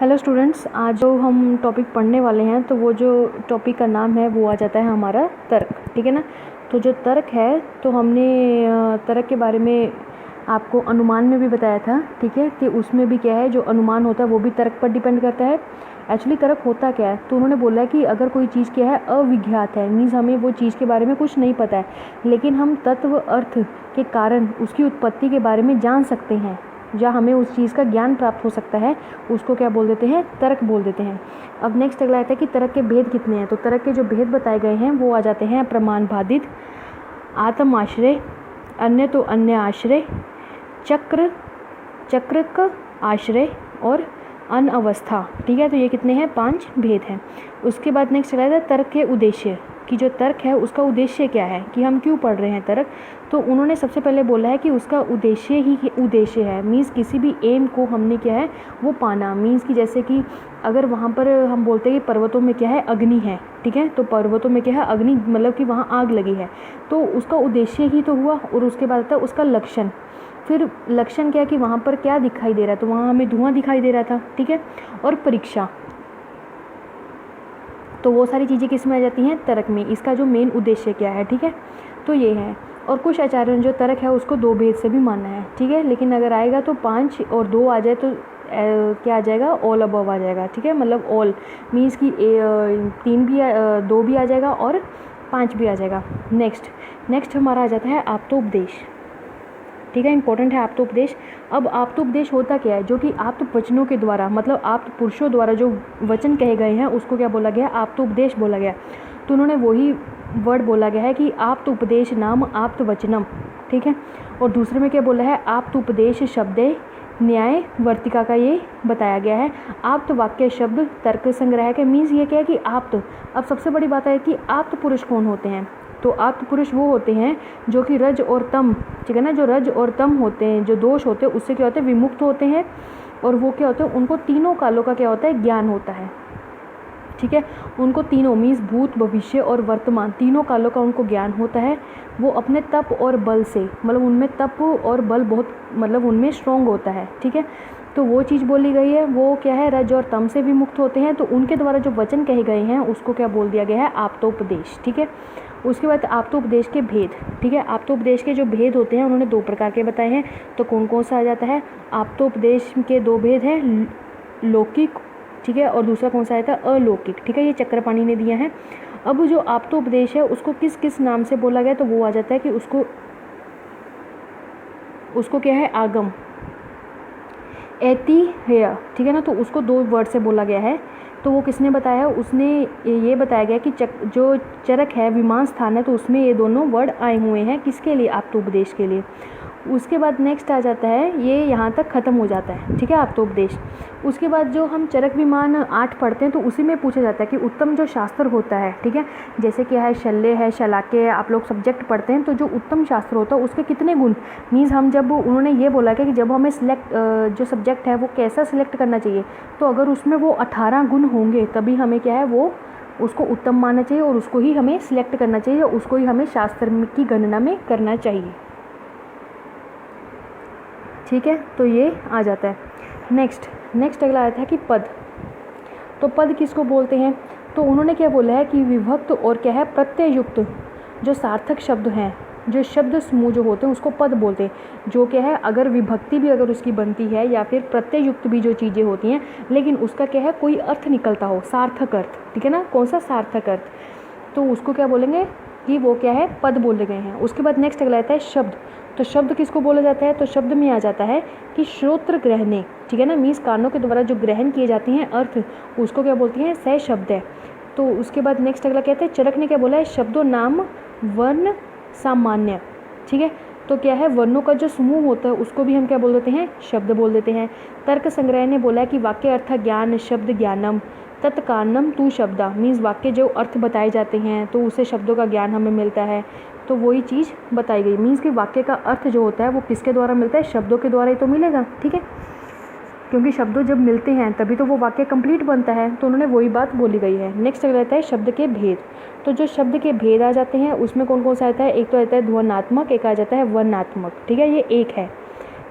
Hello students, आज जो हम टॉपिक पढ़ने वाले हैं तो वो जो टॉपिक का नाम है वो आ जाता है हमारा तर्क। ठीक है ना। तो जो तर्क है तो हमने तर्क के बारे में आपको अनुमान में भी बताया था। ठीक है कि उसमें भी क्या है, जो अनुमान होता है वो भी तर्क पर डिपेंड करता है। एक्चुअली तर्क होता क्या है, तो उन्होंने बोला कि अगर कोई चीज़ क्या है अविज्ञात है, मीन्स हमें वो चीज़ के बारे में कुछ नहीं पता है, लेकिन हम तत्व अर्थ के कारण उसकी उत्पत्ति के बारे में जान सकते हैं, या हमें उस चीज़ का ज्ञान प्राप्त हो सकता है, उसको क्या बोल देते हैं, तर्क बोल देते हैं। अब नेक्स्ट अगला आता है कि तर्क के भेद कितने हैं। तो तर्क के जो भेद बताए गए हैं वो आ जाते हैं प्रमाण बाधित, आत्म आश्रय, अन्य तो अन्य आश्रय, चक्रक आश्रय और अनवस्था। ठीक है, तो ये कितने हैं, 5 भेद हैं। उसके बाद नेक्स्ट चला जाता है तर्क के उद्देश्य, कि जो तर्क है उसका उद्देश्य क्या है, कि हम क्यों पढ़ रहे हैं तर्क। तो उन्होंने सबसे पहले बोला है कि उसका उद्देश्य ही उद्देश्य है, मीन्स किसी भी एम को हमने क्या है वो पाना। मीन्स कि जैसे कि अगर वहाँ पर हम बोलते हैं कि पर्वतों में क्या है, अग्नि है। ठीक है, तो पर्वतों में क्या है, अग्नि, मतलब कि वहाँ आग लगी है, तो उसका उद्देश्य ही तो हुआ। और उसके बाद आता है उसका लक्षण। फिर लक्षण क्या है कि वहाँ पर क्या दिखाई दे रहा है, तो वहाँ हमें धुआं दिखाई दे रहा था। ठीक है, और परीक्षा, तो वो सारी चीज़ें किस में आ जाती हैं, तर्क में। इसका जो मेन उद्देश्य क्या है, ठीक है, तो ये है। और कुछ आचार्यों ने जो तर्क है उसको 2 भेद से भी माना है। ठीक है, लेकिन अगर आएगा तो 5 और 2 आ जाए तो क्या आ जाएगा, ऑल अबव आ जाएगा। ठीक है, मतलब ऑल मीन्स कि 3 भी 2 भी आ जाएगा और 5 भी आ जाएगा। नेक्स्ट हमारा आ जाता है आप्तोपदेश। ठीक है, इंपॉर्टेंट है आप्तोपदेश। अब आप्तोपदेश होता क्या है, जो कि आप्त वचनों के द्वारा, मतलब आप्त पुरुषों द्वारा जो वचन कहे गए हैं उसको क्या बोला गया, आप्तोपदेश बोला गया। तो उन्होंने वही वर्ड बोला गया है कि आप्तोपदेश नाम आप्त वचनम। ठीक है, और दूसरे में क्या बोला है, आप्तोपदेश शब्दे न्याय वर्तिका का ये बताया गया है। आप्त वाक्य शब्द तर्क संग्रह के, मीन्स ये क्या है कि आप्त। अब सबसे बड़ी बात है कि आप्त पुरुष कौन होते हैं, तो आप्त पुरुष वो होते हैं जो कि रज और तम, ठीक है ना, जो रज और तम होते हैं, जो दोष होते हैं उससे क्या होते हैं, विमुक्त होते हैं। और वो क्या होते हैं, उनको तीनों कालों का क्या होता है, ज्ञान होता है। ठीक है, उनको तीनों मीन्स भूत भविष्य और वर्तमान तीनों कालों का उनको ज्ञान होता है। वो अपने तप और बल से, मतलब उनमें तप और बल बहुत, मतलब उनमें स्ट्रॉन्ग होता है। ठीक है, तो वो चीज़ बोली गई है, वो क्या है, रज और तम से भी मुक्त होते हैं। तो उनके द्वारा जो वचन कहे गए हैं उसको क्या बोल दिया गया है, आप्तोपदेश। ठीक है, उसके बाद आप्तोपदेश के भेद। ठीक है, आप्तोपदेश के जो भेद होते हैं उन्होंने 2 प्रकार के बताए हैं। तो कौन कौन सा आ जाता है, आप्तोपदेश के 2 भेद हैं, लौकिक, ठीक है, और दूसरा कौन सा आता है, अलौकिक। ठीक है, ये चक्रपाणी ने दिया है। अब जो आप्तोपदेश है उसको किस किस नाम से बोला गया, तो वो आ जाता है कि उसको क्या है, आगम, ऐतिह्य। ठीक है ना, तो उसको 2 वर्ड से बोला गया है। तो वो किसने बताया है, उसने ये बताया गया कि जो चरक है, विमान स्थान है, तो उसमें ये दोनों वर्ड आए हुए हैं, किसके लिए, आप्तोपदेश के लिए। उसके बाद नेक्स्ट आ जाता है, ये यहाँ तक ख़त्म हो जाता है। ठीक है, आप्तोपदेश। उसके बाद जो हम चरक विमान 8 पढ़ते हैं तो उसी में पूछा जाता है कि उत्तम जो शास्त्र होता है, ठीक है, जैसे क्या है, शल्य है, शलाक्य है, आप लोग सब्जेक्ट पढ़ते हैं, तो जो उत्तम शास्त्र होता है उसके कितने गुण, मीन्स हम जब उन्होंने ये बोला कि जब हमें जो सब्जेक्ट है वो कैसा सिलेक्ट करना चाहिए, तो अगर उसमें वो 18 गुण होंगे तभी हमें क्या है, वो उसको उत्तम मानना चाहिए और उसको ही हमें सिलेक्ट करना चाहिए, उसको ही हमें शास्त्र की गणना में करना चाहिए। ठीक है, तो ये आ जाता है। नेक्स्ट अगला आता है कि पद। तो पद किसको बोलते हैं, तो उन्होंने क्या बोला है कि विभक्त और क्या है, प्रत्ययुक्त जो सार्थक शब्द हैं, जो शब्द समूह जो होते हैं उसको पद बोलते हैं। जो क्या है, अगर विभक्ति भी अगर उसकी बनती है या फिर प्रत्ययुक्त भी जो चीज़ें होती हैं, लेकिन उसका क्या है, कोई अर्थ निकलता हो, सार्थक अर्थ। ठीक है ना, कौन सा, सार्थक अर्थ, तो उसको क्या बोलेंगे कि वो क्या है, पद बोले गए हैं। उसके बाद नेक्स्ट अगला आता है शब्द। तो शब्द किसको बोला जाता है, तो शब्द में आ जाता है कि श्रोत्र ग्रहणे। ठीक है ना, मीन्स कानों के द्वारा जो ग्रहण किए जाते हैं अर्थ, उसको क्या बोलती हैं, सह शब्द है। तो उसके बाद नेक्स्ट अगला कहते हैं, चरक ने क्या बोला है, शब्दों नाम वर्ण सामान्य। ठीक है, तो क्या है, वर्णों का जो समूह होता है उसको भी हम क्या बोल देते हैं, शब्द बोल देते हैं। तर्क संग्रह ने बोला है कि वाक्य अर्थ ज्ञान शब्द ज्ञानम तत्कारणम तू शब्दा, मीन्स वाक्य जो अर्थ बताए जाते हैं तो उससे शब्दों का ज्ञान हमें मिलता है। तो वही चीज़ बताई गई, मीन्स कि वाक्य का अर्थ जो होता है वो किसके द्वारा मिलता है, शब्दों के द्वारा ही तो मिलेगा। ठीक है, क्योंकि शब्दों जब मिलते हैं तभी तो वो वाक्य कंप्लीट बनता है, तो उन्होंने वही बात बोली गई है। नेक्स्ट रहता है शब्द के भेद। तो जो शब्द के भेद आ जाते हैं उसमें कौन कौन सा आता है, एक तो आता है ध्वन्यात्मक, एक आ जाता है वर्णात्मक। ठीक है, ये एक है।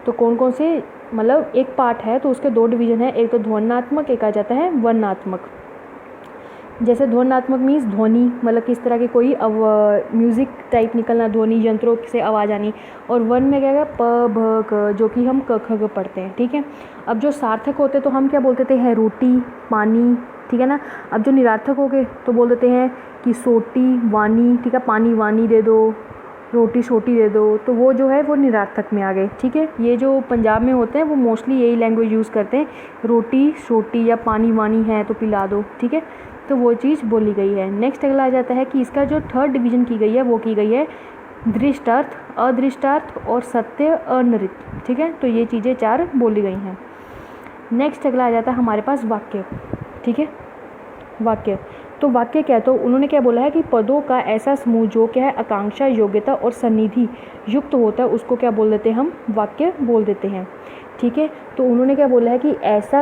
तो कौन कौन से मतलब एक पार्ट है तो उसके दो डिवीज़न है, एक तो ध्वन्यात्मक, एक आ जाता है वर्णात्मक। जैसे ध्वन्यात्मक मीन्स ध्वनि, मतलब किस तरह की कोई म्यूज़िक टाइप निकलना, ध्वनि यंत्रों से आवाज़ आनी। और वर्ण में क्या है प भ क, जो कि हम क ख ग पढ़ते हैं, ठीक है। अब जो सार्थक होते तो हम क्या बोलते थे, है रोटी पानी, ठीक है ना। अब जो निरार्थक हो गए तो बोल देते हैं कि सोटी वानी, ठीक है, पानी वानी दे दो, रोटी छोटी दे दो, तो वो जो है वो निरार्थक में आ गए, ठीक है। ये जो पंजाब में होते हैं वो मोस्टली यही लैंग्वेज यूज़ करते हैं, रोटी छोटी या पानी वानी है तो पिला दो, ठीक है। तो वो चीज़ बोली गई है। नेक्स्ट अगला आ जाता है कि इसका जो थर्ड डिवीज़न की गई है वो की गई है दृष्टार्थ, अदृष्टार्थ और सत्य अनृत, ठीक है। तो ये चीज़ें चार बोली गई हैं। नेक्स्ट अगला आ जाता है हमारे पास वाक्य, ठीक है। वाक्य, तो वाक्य क्या है, तो उन्होंने क्या बोला है कि पदों का ऐसा समूह जो क्या है आकांक्षा, योग्यता और सन्निधि युक्त होता है, उसको क्या बोल देते हैं, हम वाक्य बोल देते हैं, ठीक है। तो उन्होंने क्या बोला है कि ऐसा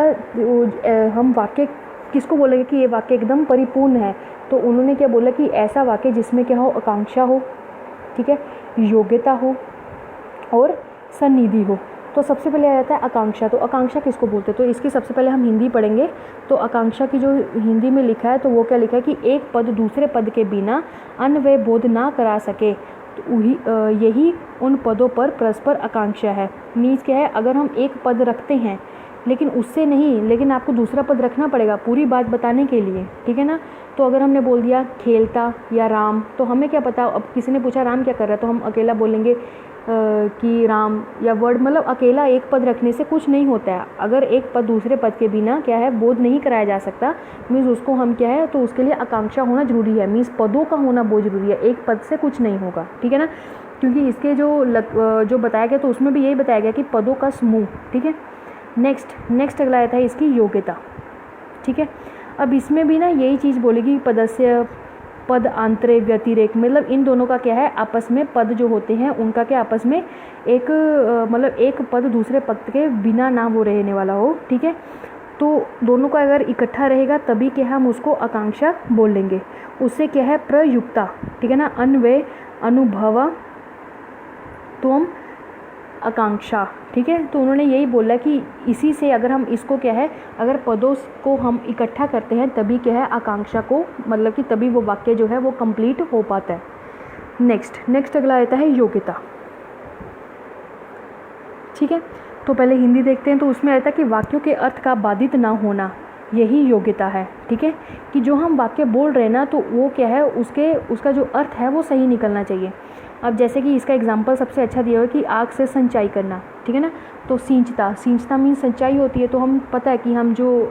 हम वाक्य किसको बोलेंगे कि ये वाक्य एकदम परिपूर्ण है, तो उन्होंने क्या बोला कि ऐसा वाक्य जिसमें क्या हो, आकांक्षा हो, ठीक है, योग्यता हो और सन्निधि हो। तो सबसे पहले आ जाता है आकांक्षा। तो आकांक्षा किसको बोलते हैं, तो इसकी सबसे पहले हम हिंदी पढ़ेंगे। तो आकांक्षा की जो हिंदी में लिखा है तो वो क्या लिखा है कि एक पद दूसरे पद के बिना अन्वय बोध ना करा सके, तो यही उन पदों पर परस्पर आकांक्षा है। मीन्स क्या है, अगर हम एक पद रखते हैं लेकिन उससे नहीं, लेकिन आपको दूसरा पद रखना पड़ेगा पूरी बात बताने के लिए, ठीक है ना। तो अगर हमने बोल दिया खेलता या राम, तो हमें क्या पता, अब किसी ने पूछा राम क्या कर रहा है, तो हम अकेला बोलेंगे कि राम, या वर्ड, मतलब अकेला एक पद रखने से कुछ नहीं होता है। अगर एक पद दूसरे पद के बिना क्या है बोध नहीं कराया जा सकता, मीन्स उसको हम क्या है, तो उसके लिए आकांक्षा होना जरूरी है, मीन्स पदों का होना बहुत ज़रूरी है, एक पद से कुछ नहीं होगा, ठीक है ना। क्योंकि इसके जो बताया गया तो उसमें भी यही बताया गया कि पदों का समूह, ठीक है। नेक्स्ट अगला आता है इसकी योग्यता, ठीक है। अब इसमें भी ना यही चीज़ बोलेगी, पदस्य पद आंतरे व्यतिरेक, मतलब इन दोनों का क्या है आपस में, पद जो होते हैं उनका क्या आपस में एक मतलब एक पद दूसरे पद के बिना ना वो रहने वाला हो, ठीक है। तो दोनों का अगर इकट्ठा रहेगा तभी क्या हम उसको आकांक्षा बोल लेंगे। उससे क्या है प्रयुक्ता, ठीक है ना, अन्वय अनुभव त्वम आकांक्षा, ठीक है। तो उन्होंने यही बोला कि इसी से अगर हम इसको क्या है, अगर पदों को हम इकट्ठा करते हैं तभी क्या है आकांक्षा को, मतलब कि तभी वो वाक्य जो है वो कंप्लीट हो पाता है। नेक्स्ट अगला आता है योग्यता, ठीक है। तो पहले हिंदी देखते हैं, तो उसमें आता है कि वाक्यों के अर्थ का बाधित ना होना, यही योग्यता है, ठीक है। कि जो हम वाक्य बोल रहे हैं ना, तो वो क्या है उसका जो अर्थ है वो सही निकलना चाहिए। अब जैसे कि इसका एग्जांपल सबसे अच्छा दिया हुआ है कि आग से सिंचाई करना, ठीक है ना। तो सींचता मीन्स सिंचाई होती है, तो हम पता है कि हम जो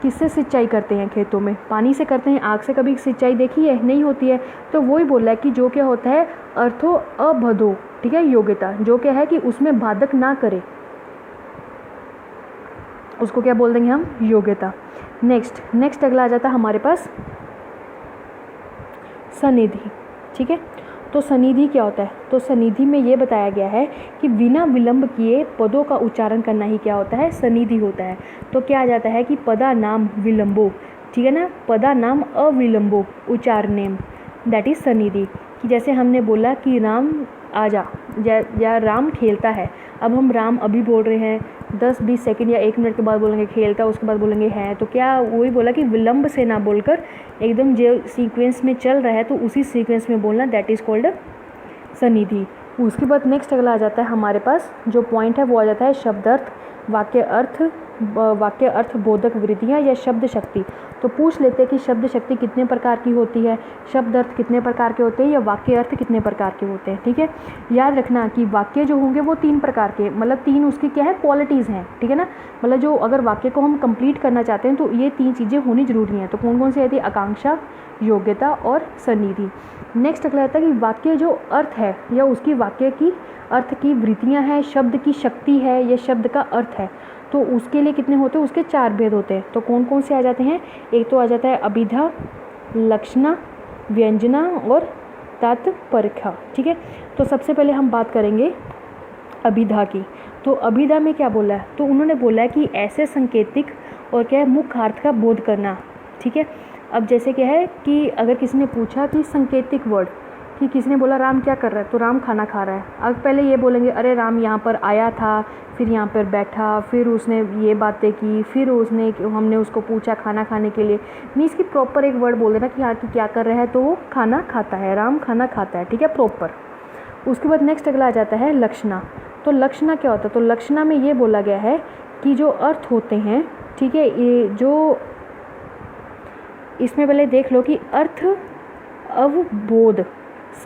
किससे सिंचाई करते हैं, खेतों में पानी से करते हैं, आग से कभी सिंचाई देखी है, नहीं होती है। तो वही बोल रहा है कि जो क्या होता है अर्थो अबधो, ठीक है, योग्यता जो क्या है कि उसमें बाधक ना करे, उसको क्या बोल देंगे हम, योग्यता। नेक्स्ट अगला आ जाता है हमारे पास सनिधि, ठीक है। तो सनिधि क्या होता है, तो सनिधि में ये बताया गया है कि बिना विलंब किए पदों का उच्चारण करना ही क्या होता है, सनिधि होता है। तो क्या आ जाता है कि पदा नाम विलंबो, ठीक है ना, पदा नाम अविलंबो उच्चारणेम, दैट इज सनिधि। कि जैसे हमने बोला कि राम आजा या राम खेलता है, अब हम राम अभी बोल रहे हैं, 10-20 सेकंड या 1 मिनट के बाद बोलेंगे खेलता, उसके बाद बोलेंगे है, तो क्या वही बोला कि विलंब से ना बोलकर एकदम जो सीक्वेंस में चल रहा है तो उसी सीक्वेंस में बोलना, दैट इज़ कॉल्ड सनिधि। उसके बाद नेक्स्ट अगला आ जाता है हमारे पास जो पॉइंट है वो आ जाता है शब्दार्थ, वाक्य अर्थ बोधक वृत्तियाँ या शब्द शक्ति। तो पूछ लेते हैं कि शब्द शक्ति कितने प्रकार की होती है, शब्द अर्थ कितने प्रकार के होते हैं, या वाक्य अर्थ कितने प्रकार के होते हैं, ठीक है। याद रखना कि वाक्य जो होंगे वो 3 प्रकार के, मतलब 3 उसकी क्या है क्वालिटीज़ हैं, ठीक है ना। मतलब जो अगर वाक्य को हम कंप्लीट करना चाहते हैं तो ये 3 चीज़ें होनी जरूरी हैं। तो कौन कौन सी आती है, आकांक्षा, योग्यता और सनिधि। नेक्स्ट अगला आता है कि वाक्य जो अर्थ है या उसकी वाक्य की अर्थ की वृत्तियाँ हैं, शब्द की शक्ति है या शब्द का अर्थ है, तो उसके लिए कितने होते हैं, उसके 4 भेद होते हैं। तो कौन कौन से आ जाते हैं, एक तो आ जाता है अभिधा, लक्षणा, व्यंजना और तात्पर्य, ठीक है। तो सबसे पहले हम बात करेंगे अभिधा की। तो अभिधा में क्या बोला है, तो उन्होंने बोला है कि ऐसे संकेतिक और क्या है मुख्य अर्थ का बोध करना, ठीक है। अब जैसे क्या है कि अगर किसी ने पूछा कि संकेतिक वर्ड, कि किसी ने बोला राम क्या कर रहा है, तो राम खाना खा रहा है। अब पहले ये बोलेंगे अरे राम यहाँ पर आया था, फिर यहाँ पर बैठा, फिर उसने ये बातें की, फिर हमने उसको पूछा खाना खाने के लिए। मीन्स कि प्रॉपर एक वर्ड बोल देना कि हाँ कि क्या कर रहा है, तो वो खाना खाता है, राम खाना खाता है, ठीक है, प्रॉपर। उसके बाद नेक्स्ट अगला आ जाता है लक्षणा। तो लक्षणा क्या होता है, तो लक्षणा में ये बोला गया है कि जो अर्थ होते हैं, ठीक है, ये जो इसमें पहले देख लो कि अर्थ अवबोध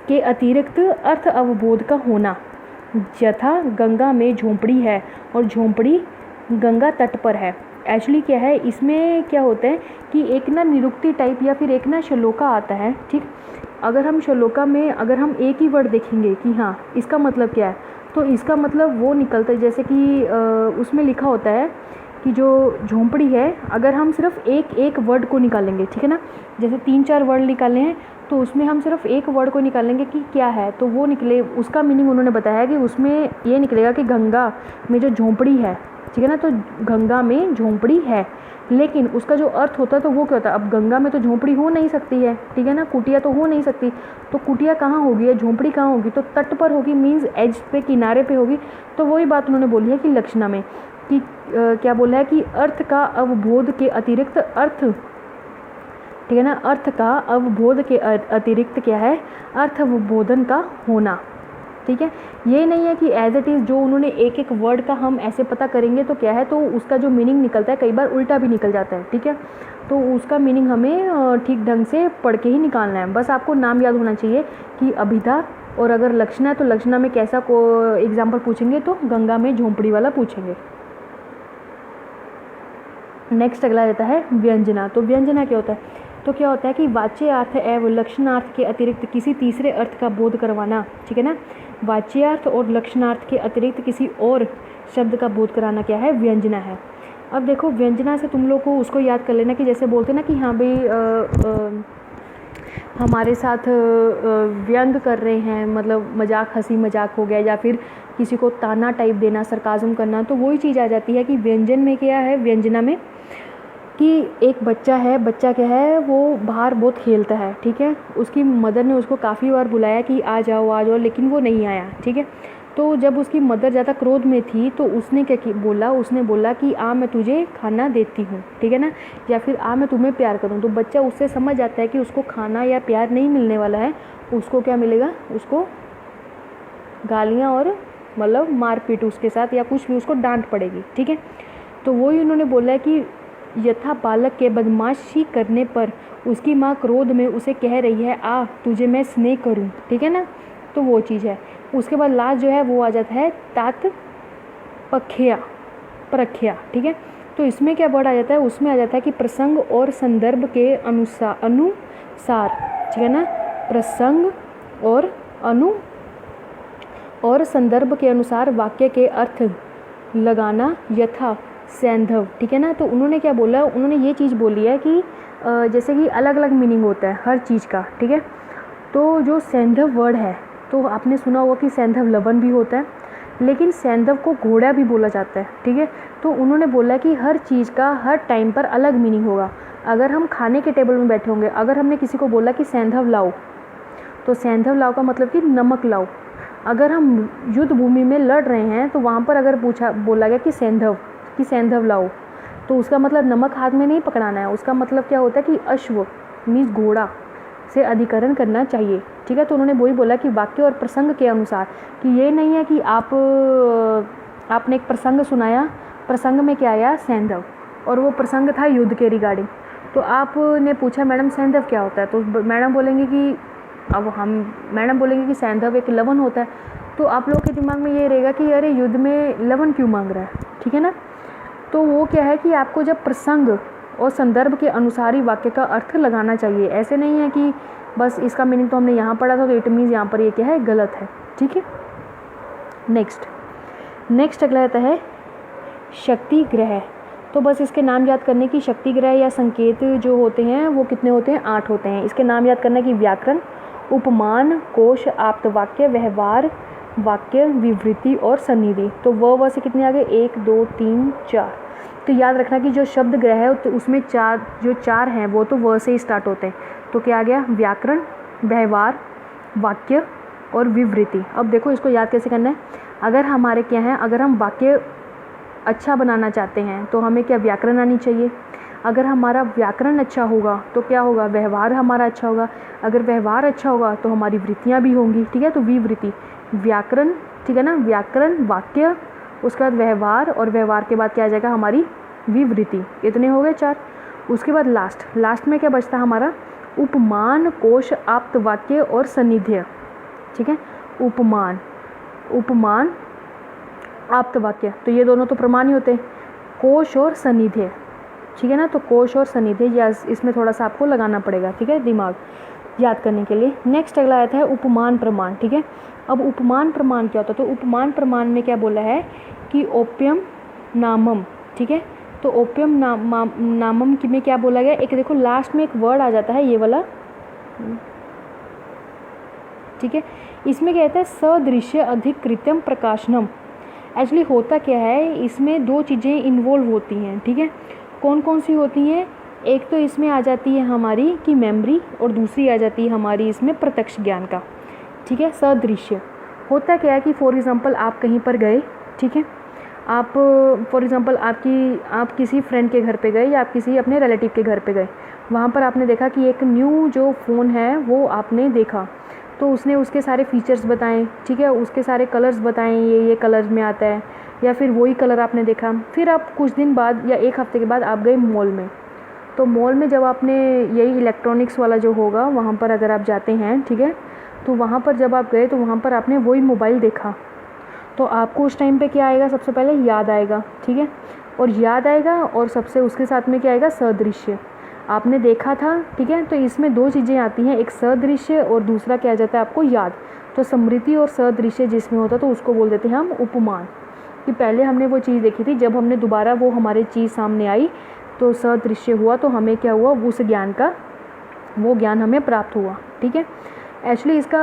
के अतिरिक्त अर्थ अवबोध का होना। यथा गंगा में झोंपड़ी है और झोंपड़ी गंगा तट पर है। एक्चुअली क्या है, इसमें क्या होता है कि एक ना निरुक्ति टाइप या फिर एक ना श्लोका आता है, ठीक। अगर हम श्लोका में अगर हम एक ही वर्ड देखेंगे कि हाँ इसका मतलब क्या है, तो इसका मतलब वो निकलता है जैसे कि उसमें लिखा होता है कि जो झोंपड़ी है, अगर हम सिर्फ एक वर्ड को निकालेंगे, ठीक है ना, जैसे 3-4 वर्ड निकाले हैं तो उसमें हम सिर्फ एक वर्ड को निकालेंगे कि क्या है, तो वो निकले, उसका मीनिंग उन्होंने बताया है कि उसमें ये निकलेगा कि गंगा में जो झोंपड़ी है, ठीक है ना, तो गंगा में झोंपड़ी है। लेकिन उसका जो अर्थ होता है तो वो क्या होता है, अब गंगा में तो झोंपड़ी हो नहीं सकती है, ठीक है ना, कुटिया तो हो नहीं सकती, तो कुटिया कहाँ होगी या झोंपड़ी कहाँ होगी, तो तट पर होगी, मीन्स एज पे, किनारे पे होगी। तो वही बात उन्होंने बोली है कि लक्षणा में कि क्या बोला है कि अर्थ का अवबोध के अतिरिक्त अर्थ, ठीक है ना, अर्थ का अवबोध के अतिरिक्त क्या है, अर्थ अवबोधन का होना, ठीक है। ये नहीं है कि एज इट इज़ जो उन्होंने एक वर्ड का हम ऐसे पता करेंगे तो क्या है, तो उसका जो मीनिंग निकलता है कई बार उल्टा भी निकल जाता है, ठीक है। तो उसका मीनिंग हमें ठीक ढंग से पढ़ के ही निकालना है। बस आपको नाम याद होना चाहिए कि अभिधा, और अगर लक्षणा है तो लक्षणा में कैसा को एग्जाम्पल पूछेंगे, तो गंगा में झोंपड़ी वाला पूछेंगे। नेक्स्ट अगला रहता है व्यंजना। तो व्यंजना क्या होता है, तो क्या होता है कि वाच्यार्थ एवं लक्षणार्थ के अतिरिक्त किसी तीसरे अर्थ का बोध करवाना, ठीक है ना, वाच्यार्थ और लक्षणार्थ के अतिरिक्त किसी और शब्द का बोध कराना क्या है, व्यंजना है। अब देखो व्यंजना से तुम लोग को उसको याद कर लेना कि जैसे बोलते ना कि हाँ भाई हमारे साथ व्यंग कर रहे हैं, मतलब मजाक, हंसी मजाक हो गया, या फिर किसी को ताना टाइप देना, सरकाज़म करना, तो वही चीज़ आ जाती है कि व्यंजन में क्या है, व्यंजना में कि एक बच्चा है, बच्चा क्या है वो बाहर बहुत खेलता है, ठीक है, उसकी मदर ने उसको काफ़ी बार बुलाया कि आ जाओ, लेकिन वो नहीं आया, ठीक है। तो जब उसकी मदर ज़्यादा क्रोध में थी तो उसने क्या बोला, उसने बोला कि आ मैं तुझे खाना देती हूँ, ठीक है ना, या फिर आ मैं तुम्हें प्यार करूँ। तो बच्चा उससे समझ आता है कि उसको खाना या प्यार नहीं मिलने वाला है, उसको क्या मिलेगा, उसको गालियाँ और मतलब मारपीट उसके साथ, या कुछ भी उसको डांट पड़ेगी, ठीक है। तो वही उन्होंने बोला है कि यथा बालक के बदमाशी करने पर उसकी माँ क्रोध में उसे कह रही है आ तुझे मैं स्नेह करूँ, ठीक है ना, तो वो चीज़ है। उसके बाद लास्ट जो है वो आ जाता है तात प्रख्या, ठीक है। तो इसमें क्या वर्ड आ जाता है, उसमें आ जाता है कि प्रसंग और संदर्भ के अनुसार, ठीक है ना, प्रसंग और संदर्भ के अनुसार वाक्य के अर्थ लगाना, यथा सैंधव, ठीक है ना। तो उन्होंने क्या बोला, उन्होंने ये चीज़ बोली है कि जैसे कि अलग अलग मीनिंग होता है हर चीज़ का, ठीक है। तो जो सैंधव वर्ड है, तो आपने सुना होगा कि सैंधव लवन भी होता है, लेकिन सैंधव को घोड़ा भी बोला जाता है, ठीक है। तो उन्होंने बोला कि हर चीज़ का हर टाइम पर अलग मीनिंग होगा। अगर हम खाने के टेबल में बैठे होंगे, अगर हमने किसी को बोला कि सैंधव लाओ, तो सैंधव लाओ का मतलब कि नमक लाओ। अगर हम युद्ध भूमि में लड़ रहे हैं तो वहाँ पर अगर बोला गया कि सैंधव लाओ, तो उसका मतलब नमक हाथ में नहीं पकड़ाना है, उसका मतलब क्या होता है कि अश्व मीन्स घोड़ा से अधिकरण करना चाहिए, ठीक है। तो उन्होंने वही बोला कि वाक्य और प्रसंग के अनुसार, कि ये नहीं है कि आपने एक प्रसंग सुनाया, प्रसंग में क्या आया, सैंधव, और वो प्रसंग था युद्ध के रिगार्डिंग। तो आपने पूछा मैडम सैंधव क्या होता है, तो मैडम बोलेंगे कि सैंधव एक लवन होता है। तो आप लोगों के दिमाग में ये रहेगा कि अरे युद्ध में लवन क्यों मांग रहा है, ठीक है ना। तो वो क्या है कि आपको जब प्रसंग और संदर्भ के अनुसार ही वाक्य का अर्थ लगाना चाहिए। ऐसे नहीं है कि बस इसका मीनिंग तो हमने यहाँ पढ़ा था तो इट मीन्स यहाँ पर ये क्या है, गलत है, ठीक है। नेक्स्ट अगला आता है शक्ति ग्रह। तो बस इसके नाम याद करने की, शक्ति ग्रह या संकेत जो होते हैं वो कितने होते हैं, 8 होते हैं। इसके नाम याद करना कि व्याकरण, उपमान, कोश, आप्तवाक्य, व्यवहार वाक्य, विवृति और सन्निधि। तो वह से कितने आ गए, 1 2 3 4। तो याद रखना कि जो शब्द ग्रह है तो उसमें चार हैं वो तो व से ही स्टार्ट होते हैं। तो क्या आ गया, व्याकरण, व्यवहार, वाक्य और विवृति। अब देखो इसको याद कैसे करना है। अगर हमारे क्या है, अगर हम वाक्य अच्छा बनाना चाहते हैं तो हमें क्या व्याकरण आनी चाहिए। अगर हमारा व्याकरण अच्छा होगा तो क्या होगा, व्यवहार हमारा अच्छा होगा। अगर व्यवहार अच्छा होगा तो हमारी वृत्तियाँ भी होंगी, ठीक है। तो विवृत्ति, व्याकरण, ठीक है ना, व्याकरण, वाक्य, उसके बाद व्यवहार, और व्यवहार के बाद क्या आ जाएगा, हमारी विवृत्ति। इतने हो गए 4। उसके बाद लास्ट में क्या बचता है हमारा, उपमान, कोश, आप्त वाक्य और सन्निध्य, ठीक है। उपमान, आप्त वाक्य, तो ये दोनों तो प्रमाण ही होते हैं, कोश और सन्निध्य, ठीक है ना। तो कोश और सन्निध्य, या इसमें थोड़ा सा आपको लगाना पड़ेगा, ठीक है, दिमाग याद करने के लिए। नेक्स्ट अगला आता है उपमान प्रमाण, ठीक है। अब उपमान प्रमाण क्या होता है, तो उपमान प्रमाण में क्या बोला है कि ओपियम नामम, ठीक है। तो ओपियम नामम में क्या बोला गया, एक देखो लास्ट में एक वर्ड आ जाता है ये वाला, ठीक है। इसमें क्या कहता है, सदृश्य अधिकृत्यम प्रकाशनम। एक्चुअली होता क्या है, इसमें 2 चीज़ें इन्वॉल्व होती हैं, ठीक है। कौन कौन सी होती हैं, एक तो इसमें आ जाती है हमारी की मेमोरी, और दूसरी आ जाती है हमारी इसमें प्रत्यक्ष ज्ञान का, ठीक है। सदृश्य होता क्या है कि फॉर एग्ज़ाम्पल आप कहीं पर गए, ठीक है, आप फॉर एग्ज़ाम्पल आप किसी फ्रेंड के घर पे गए या आप किसी अपने रिलेटिव के घर पे गए, वहाँ पर आपने देखा कि एक न्यू जो फ़ोन है वो आपने देखा, तो उसने उसके सारे फीचर्स बताएं, ठीक है, उसके सारे कलर्स बताएं, ये कलर्स में आता है, या फिर वही कलर आपने देखा। फिर आप कुछ दिन बाद या 1 हफ्ते के बाद आप गए मॉल में, तो मॉल में जब आपने यही इलेक्ट्रॉनिक्स वाला जो होगा वहाँ पर अगर आप जाते हैं, ठीक है, तो वहाँ पर जब आप गए तो वहाँ पर आपने वही मोबाइल देखा, तो आपको उस टाइम पे क्या आएगा, सबसे पहले याद आएगा, ठीक है, और याद आएगा, और सबसे उसके साथ में क्या आएगा, सदृश्य, आपने देखा था, ठीक है। तो इसमें 2 चीज़ें आती हैं, एक सदृश्य और दूसरा क्या आ जाता है आपको याद। तो स्मृति और सदृश्य जिसमें होता तो उसको बोल देते हैं हम उपमान, कि पहले हमने वो चीज़ देखी थी, जब हमने दोबारा वो हमारी चीज़ सामने आई तो सदृश्य हुआ, तो हमें क्या हुआ, उस ज्ञान का वो ज्ञान हमें प्राप्त हुआ, ठीक है। एक्चुअली इसका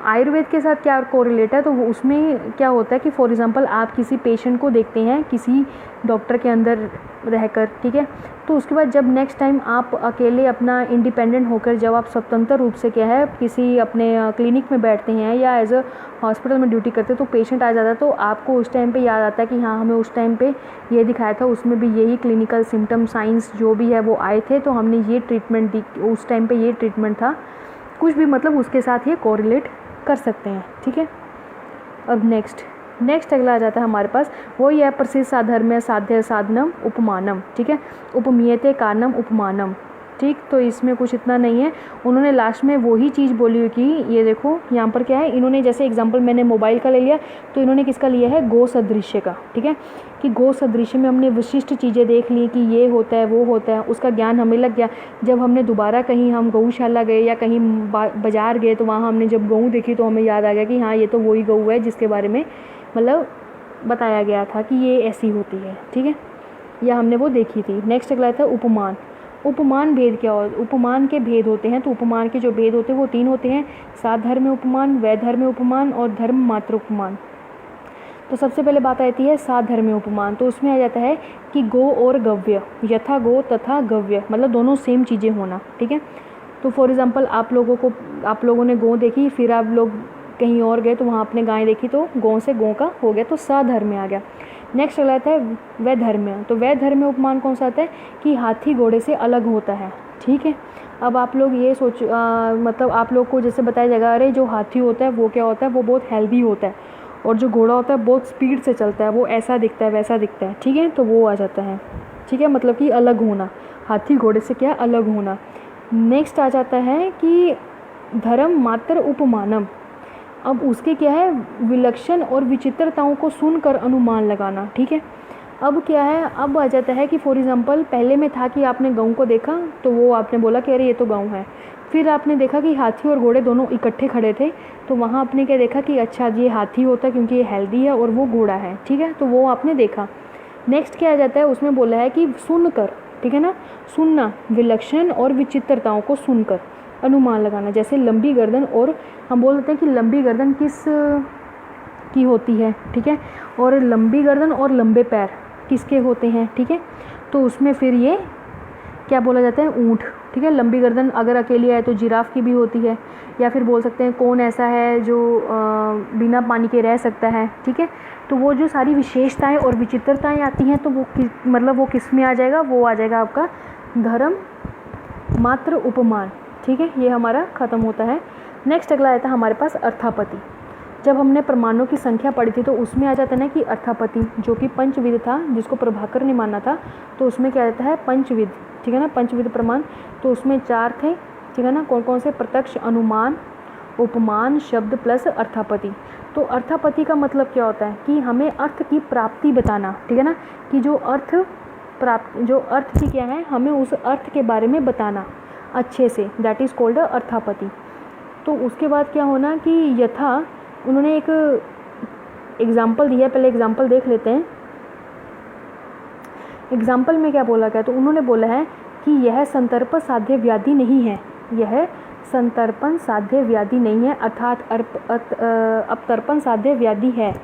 आयुर्वेद के साथ क्या कोरिलेट है, तो उसमें क्या होता है कि फॉर एग्ज़ाम्पल आप किसी पेशेंट को देखते हैं किसी डॉक्टर के अंदर रहकर, ठीक है, तो उसके बाद जब नेक्स्ट टाइम आप अकेले अपना इंडिपेंडेंट होकर जब आप स्वतंत्र रूप से क्या है किसी अपने क्लिनिक में बैठते हैं या एज अ हॉस्पिटल में ड्यूटी करते हैं, तो पेशेंट आ जाता है, तो आपको उस टाइम पे याद आता है कि हाँ हमें उस टाइम पे ये दिखाया था, उसमें भी यही क्लिनिकल सिम्टम साइंस जो भी है वो आए थे, तो हमने ये ट्रीटमेंट दी, उस टाइम पे ये ट्रीटमेंट था, कुछ भी मतलब उसके साथ ये कोरिलेट कर सकते हैं, ठीक है। अब नेक्स्ट अगला आ जाता है हमारे पास, वो ये है प्रसिद्ध साधर्म्य साध्य साधनम उपमानम, ठीक है, उपमीयते कारणम उपमानम, ठीक। तो इसमें कुछ इतना नहीं है, उन्होंने लास्ट में वही चीज़ बोली हुई कि ये देखो यहाँ पर क्या है, इन्होंने जैसे एग्जांपल मैंने मोबाइल का ले लिया, तो इन्होंने किसका लिया है, गो सदृश्य का, ठीक है, कि गो सदृश्य में हमने विशिष्ट चीज़ें देख ली कि ये होता है वो होता है, उसका ज्ञान हमें लग गया। जब हमने दोबारा कहीं हम गौशाला गए या कहीं बाज़ार गए, तो वहाँ हमने जब गऊ देखी तो हमें याद आ गया कि हाँ ये तो वही गऊ है जिसके बारे में मतलब बताया गया था कि ये ऐसी होती है, ठीक है, या हमने वो देखी थी। नेक्स्ट अगला था उपमान। उपमान भेद क्या हो, उपमान के भेद होते हैं, तो उपमान के जो भेद होते हैं वो 3 होते हैं, साधर्म्य उपमान, वैधर्म्य उपमान और धर्म मात्र उपमान। तो सबसे पहले बात आती है साधर्म्य उपमान, तो उसमें आ जाता है कि गो और गव्य, यथा गो तथा गव्य, मतलब दोनों सेम चीज़ें होना, ठीक है। तो फॉर एग्ज़ाम्पल आप लोगों ने गौ देखी, फिर आप लोग कहीं और गए तो वहाँ आपने गाय देखी, तो गौ से गौ का हो गया, तो साधर्म्य आ गया। नेक्स्ट अगला आता है वैधर्म्य। तो वैधर्म्य उपमान कौन सा आता है कि हाथी घोड़े से अलग होता है, ठीक है। अब आप लोग ये मतलब आप लोग को जैसे बताया जाएगा, अरे जो हाथी होता है वो क्या होता है, वो बहुत हेल्दी होता है, और जो घोड़ा होता है बहुत स्पीड से चलता है, वो ऐसा दिखता है वैसा दिखता है, ठीक है, तो वो आ जाता है, ठीक है, मतलब कि अलग होना, हाथी घोड़े से क्या अलग होना। नेक्स्ट आ जाता है कि धर्म मात्र उपमानम। अब उसके क्या है, विलक्षण और विचित्रताओं को सुनकर अनुमान लगाना, ठीक है। अब क्या है, अब आ जाता है कि फॉर एग्ज़ाम्पल पहले में था कि आपने गऊ को देखा तो वो आपने बोला कि अरे ये तो गऊ है, फिर आपने देखा कि हाथी और घोड़े दोनों इकट्ठे खड़े थे, तो वहाँ आपने क्या देखा कि अच्छा ये हाथी होता है क्योंकि ये हेल्दी है और वो घोड़ा है, ठीक है, तो वो आपने देखा। नेक्स्ट क्या आ जाता है, उसमें बोला है कि सुनकर, ठीक है ना, सुनना, विलक्षण और विचित्रताओं को सुनकर अनुमान लगाना। जैसे लंबी गर्दन, और हम बोल देते हैं कि लंबी गर्दन किस की होती है, ठीक है, और लंबी गर्दन और लंबे पैर किसके होते हैं, ठीक है, तो उसमें फिर ये क्या बोला जाता है, ऊँट, ठीक है। लंबी गर्दन अगर अकेली है तो जिराफ की भी होती है, या फिर बोल सकते हैं कौन ऐसा है जो बिना पानी के रह सकता है, ठीक है। तो वो जो सारी विशेषताएं और विचित्रताएं आती हैं तो वो मतलब वो किस में आ जाएगा, वो आ जाएगा आपका धर्म मात्र उपमान, ठीक है। ये हमारा ख़त्म होता है। नेक्स्ट अगला आता है हमारे पास अर्थापति। जब हमने प्रमाणों की संख्या पढ़ी थी तो उसमें आ जाता है ना कि अर्थापति जो कि पंचविध था, जिसको प्रभाकर ने माना था, तो उसमें क्या आता है, पंचविध, ठीक है ना, पंचविध प्रमाण। तो उसमें 4 थे, ठीक है ना, कौन कौन से, प्रत्यक्ष, अनुमान, उपमान, शब्द प्लस अर्थापति। तो अर्थापति का मतलब क्या होता है कि हमें अर्थ की प्राप्ति बताना, ठीक है ना, कि जो अर्थ की क्या है, हमें उस अर्थ के बारे में बताना अच्छे से, दैट इज़ कॉल्ड अर्थापति। तो उसके बाद क्या होना कि यथा, उन्होंने एक एग्जाम्पल दिया है, पहले एग्जाम्पल देख लेते हैं। एग्जाम्पल में क्या बोला गया, तो उन्होंने बोला है कि यह संतर्पण साध्य व्याधि नहीं है, यह संतर्पण साध्य व्याधि नहीं है, अर्थात अपतर्पण साध्य व्याधि है।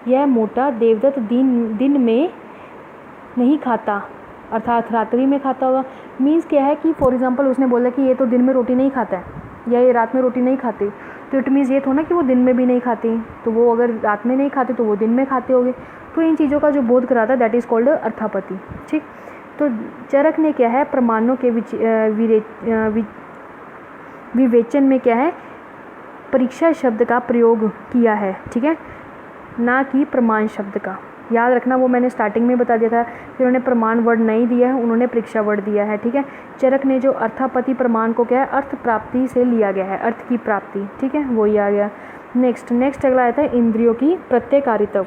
यह मोटा देवदत्त दिन में नहीं खाता, अर्थात रात्रि में खाता होगा। मीन्स क्या है कि फॉर एग्जांपल उसने बोला कि ये तो दिन में रोटी नहीं खाता है या ये रात में रोटी नहीं खाते, तो इट मीन्स ये थोड़ा ना कि वो दिन में भी नहीं खाते, तो वो अगर रात में नहीं खाते तो वो दिन में खाते होंगे। तो इन चीज़ों का जो बोध कराता है दैट इज़ कॉल्ड अर्थापति, ठीक। तो चरक ने क्या है, प्रमाणों के विवेचन में क्या है, परीक्षा शब्द का प्रयोग किया है, ठीक है, ना कि प्रमाण शब्द का। याद रखना, वो मैंने स्टार्टिंग में बता दिया था। फिर उन्होंने प्रमाण वर्ड नहीं दिया है, उन्होंने परीक्षा वर्ड दिया है, ठीक है। चरक ने जो अर्थापति प्रमाण को क्या है, अर्थ प्राप्ति से लिया गया है, अर्थ की प्राप्ति, ठीक है, वही आ गया। नेक्स्ट अगला आता है इंद्रियों की प्रत्यकारित्व।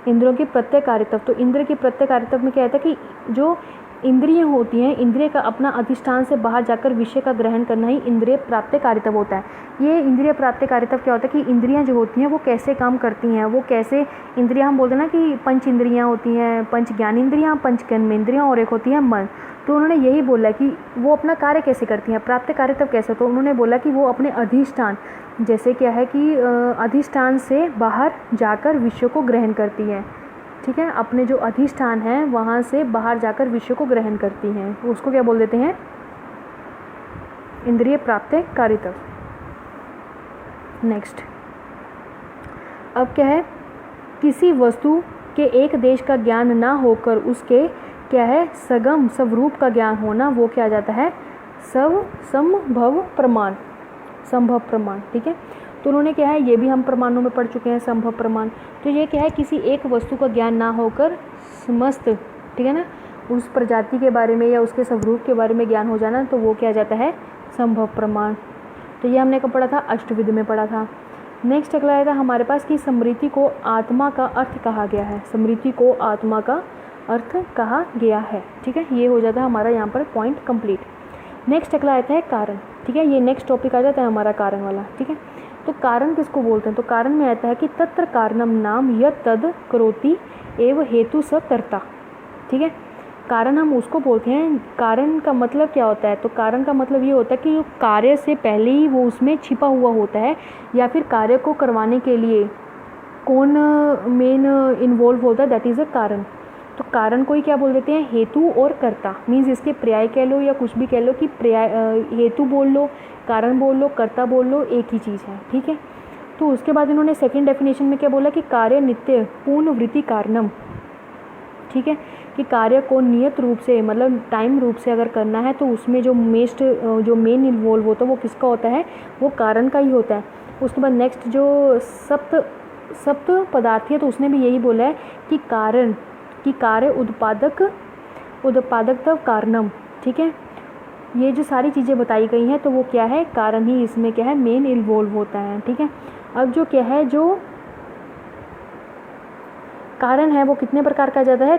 इंद्रियों की प्रत्यकारित्व, तो इंद्र की प्रत्यकारित्व में क्या आता है कि जो इंद्रियां होती हैं, इंद्रिय का अपना अधिष्ठान से बाहर जाकर विषय का ग्रहण करना ही इंद्रिय प्राप्त्यकारित्व होता है। ये इंद्रिय प्राप्त्यकारित्व क्या होता है कि इंद्रियां जो होती हैं वो कैसे काम करती हैं, वो कैसे, इंद्रियां हम बोलते हैं ना कि पंच इंद्रियां होती हैं, पंच ज्ञानेंद्रियां, पंच कर्मेंद्रियां और एक होती है मन। तो उन्होंने यही बोला कि वो अपना कार्य कैसे करती हैं, प्राप्त्यकारित्व कैसे, तो उन्होंने बोला कि वो अपने अधिष्ठान, जैसे क्या है कि अधिष्ठान से बाहर जाकर विषय को ग्रहण करती हैं, ठीक है, अपने जो अधिष्ठान है वहाँ से बाहर जाकर विषय को ग्रहण करती हैं, उसको क्या बोल देते हैं, इंद्रिय प्राप्त्यकारित्व। नेक्स्ट, अब क्या है, किसी वस्तु के एक देश का ज्ञान ना होकर उसके क्या है, सगम स्वरूप का ज्ञान होना, वो क्या आ जाता है, संभव प्रमाण, संभव प्रमाण, ठीक है। तो उन्होंने क्या है, ये भी हम प्रमाणों में पढ़ चुके हैं, संभव प्रमाण। तो ये क्या है, किसी एक वस्तु का ज्ञान ना होकर समस्त, ठीक है ना, उस प्रजाति के बारे में या उसके स्वरूप के बारे में ज्ञान हो जाना, तो वो क्या जाता है, संभव प्रमाण। तो ये हमने कब पढ़ा था, अष्टविध में पढ़ा था। नेक्स्ट अगला आएगा हमारे पास कि स्मृति को आत्मा का अर्थ कहा गया है, स्मृति को आत्मा का अर्थ कहा गया है, ठीक है। ये हो जाता है हमारा यहाँ पर पॉइंट कंप्लीट। नेक्स्ट अगला आता है कारण, ठीक है, ये नेक्स्ट टॉपिक आ जाता है हमारा कारण वाला, ठीक है। तो कारण किसको बोलते हैं, तो कारण में आता है कि तत्र कारणम नाम यत् तद करोति एव हेतु स कर्ता, ठीक है। कारण हम उसको बोलते हैं, कारण का मतलब क्या होता है, तो कारण का मतलब ये होता है कि जो कार्य से पहले ही वो उसमें छिपा हुआ होता है, या फिर कार्य को करवाने के लिए कौन मेन इन्वॉल्व होता है, दैट इज़ अ कारण। तो कारण को ही क्या बोल देते हैं, हेतु और कर्ता, मीन्स इसके पर्याय कह लो या कुछ भी कह लो कि पर्याय, हेतु बोल लो, कारण बोल लो, कर्ता बोल लो, एक ही चीज़ है, ठीक है। तो उसके बाद इन्होंने सेकंड डेफिनेशन में क्या बोला कि कार्य नित्य पूर्ण वृत्ति कारणम, ठीक है, कि कार्य को नियत रूप से मतलब टाइम रूप से अगर करना है तो उसमें जो मेन इन्वॉल्व होता है वो किसका होता है, वो कारण का ही होता है। उसके बाद नेक्स्ट जो सप्त पदार्थ है, तो उसने भी यही बोला है कि कारण कि कार्य उत्पादकत्व कारणम, ठीक है। ये जो सारी चीज़ें बताई गई हैं तो वो क्या है, कारण ही इसमें क्या है, मेन इन्वॉल्व होता है, ठीक है। अब जो क्या है, जो कारण है वो कितने प्रकार का आ जाता है,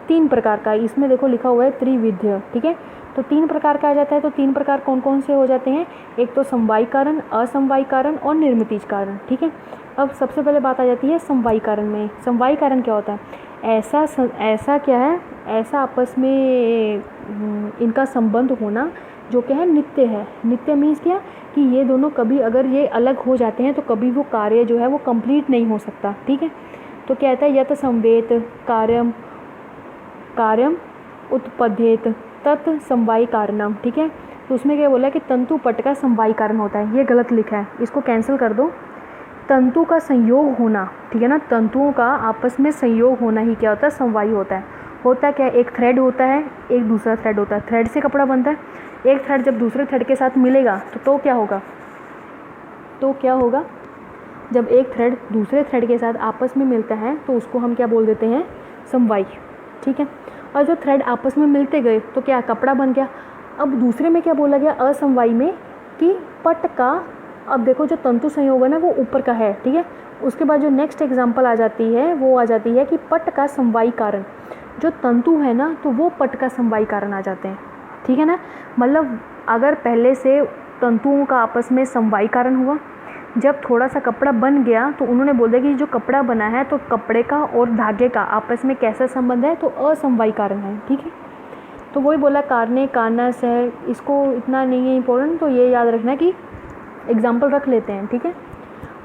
3 प्रकार का। इसमें देखो लिखा हुआ है त्रिविध्य, ठीक है। तो 3 प्रकार का आ जाता है। तो 3 प्रकार कौन कौन से हो जाते हैं, एक तो समवायी कारण, असमवायी कारण और निर्मितीज कारण, ठीक है। अब सबसे पहले बात आ जाती है समवायी कारण में। समवायी कारण क्या होता है, ऐसा क्या है, ऐसा आपस में इनका संबंध होना जो क्या है, नित्य है। नित्य मीन्स क्या कि ये दोनों कभी अगर ये अलग हो जाते हैं तो कभी वो कार्य जो है वो कंप्लीट नहीं हो सकता, ठीक है। तो क्या कहता है, यत संवेत कार्यम उत्पद्येत तत् समवायी कारणम, ठीक है। तो उसमें क्या बोला कि तंतु पट का समवायी कारण होता है, ये गलत लिखा है, इसको कैंसिल कर दो। तंतु का संयोग होना, ठीक है ना, तंतुओं का आपस में संयोग होना ही क्या होता है, समवायी होता है। होता क्या, एक थ्रेड होता है, एक दूसरा थ्रेड होता है, थ्रेड से कपड़ा बनता है। एक थ्रेड जब दूसरे थ्रेड के साथ मिलेगा तो क्या होगा, जब एक थ्रेड दूसरे थ्रेड के साथ आपस में मिलता है तो उसको हम क्या बोल देते हैं, समवायी, ठीक है। और जो थ्रेड आपस में मिलते गए तो क्या, कपड़ा बन गया। अब दूसरे में क्या बोला गया, असमवायी में, कि पट का, अब देखो जो तंतु संयोग है ना वो ऊपर का है, ठीक है। उसके बाद जो नेक्स्ट एग्जांपल आ जाती है वो आ जाती है कि पट का समवायी कारण, जो तंतु है ना तो वो पट का समवायी कारण आ जाते हैं, ठीक है ना। मतलब अगर पहले से तंतुओं का आपस में समवायी कारण हुआ, जब थोड़ा सा कपड़ा बन गया तो उन्होंने बोल दिया कि जो कपड़ा बना है तो कपड़े का और धागे का आपस में कैसा संबंध है, तो असमवायी कारण है, ठीक है। तो वही बोला कारणे कारणस है, इसको इतना नहीं है इम्पोर्टेंट, तो ये याद रखना कि एग्जाम्पल रख लेते हैं, ठीक है।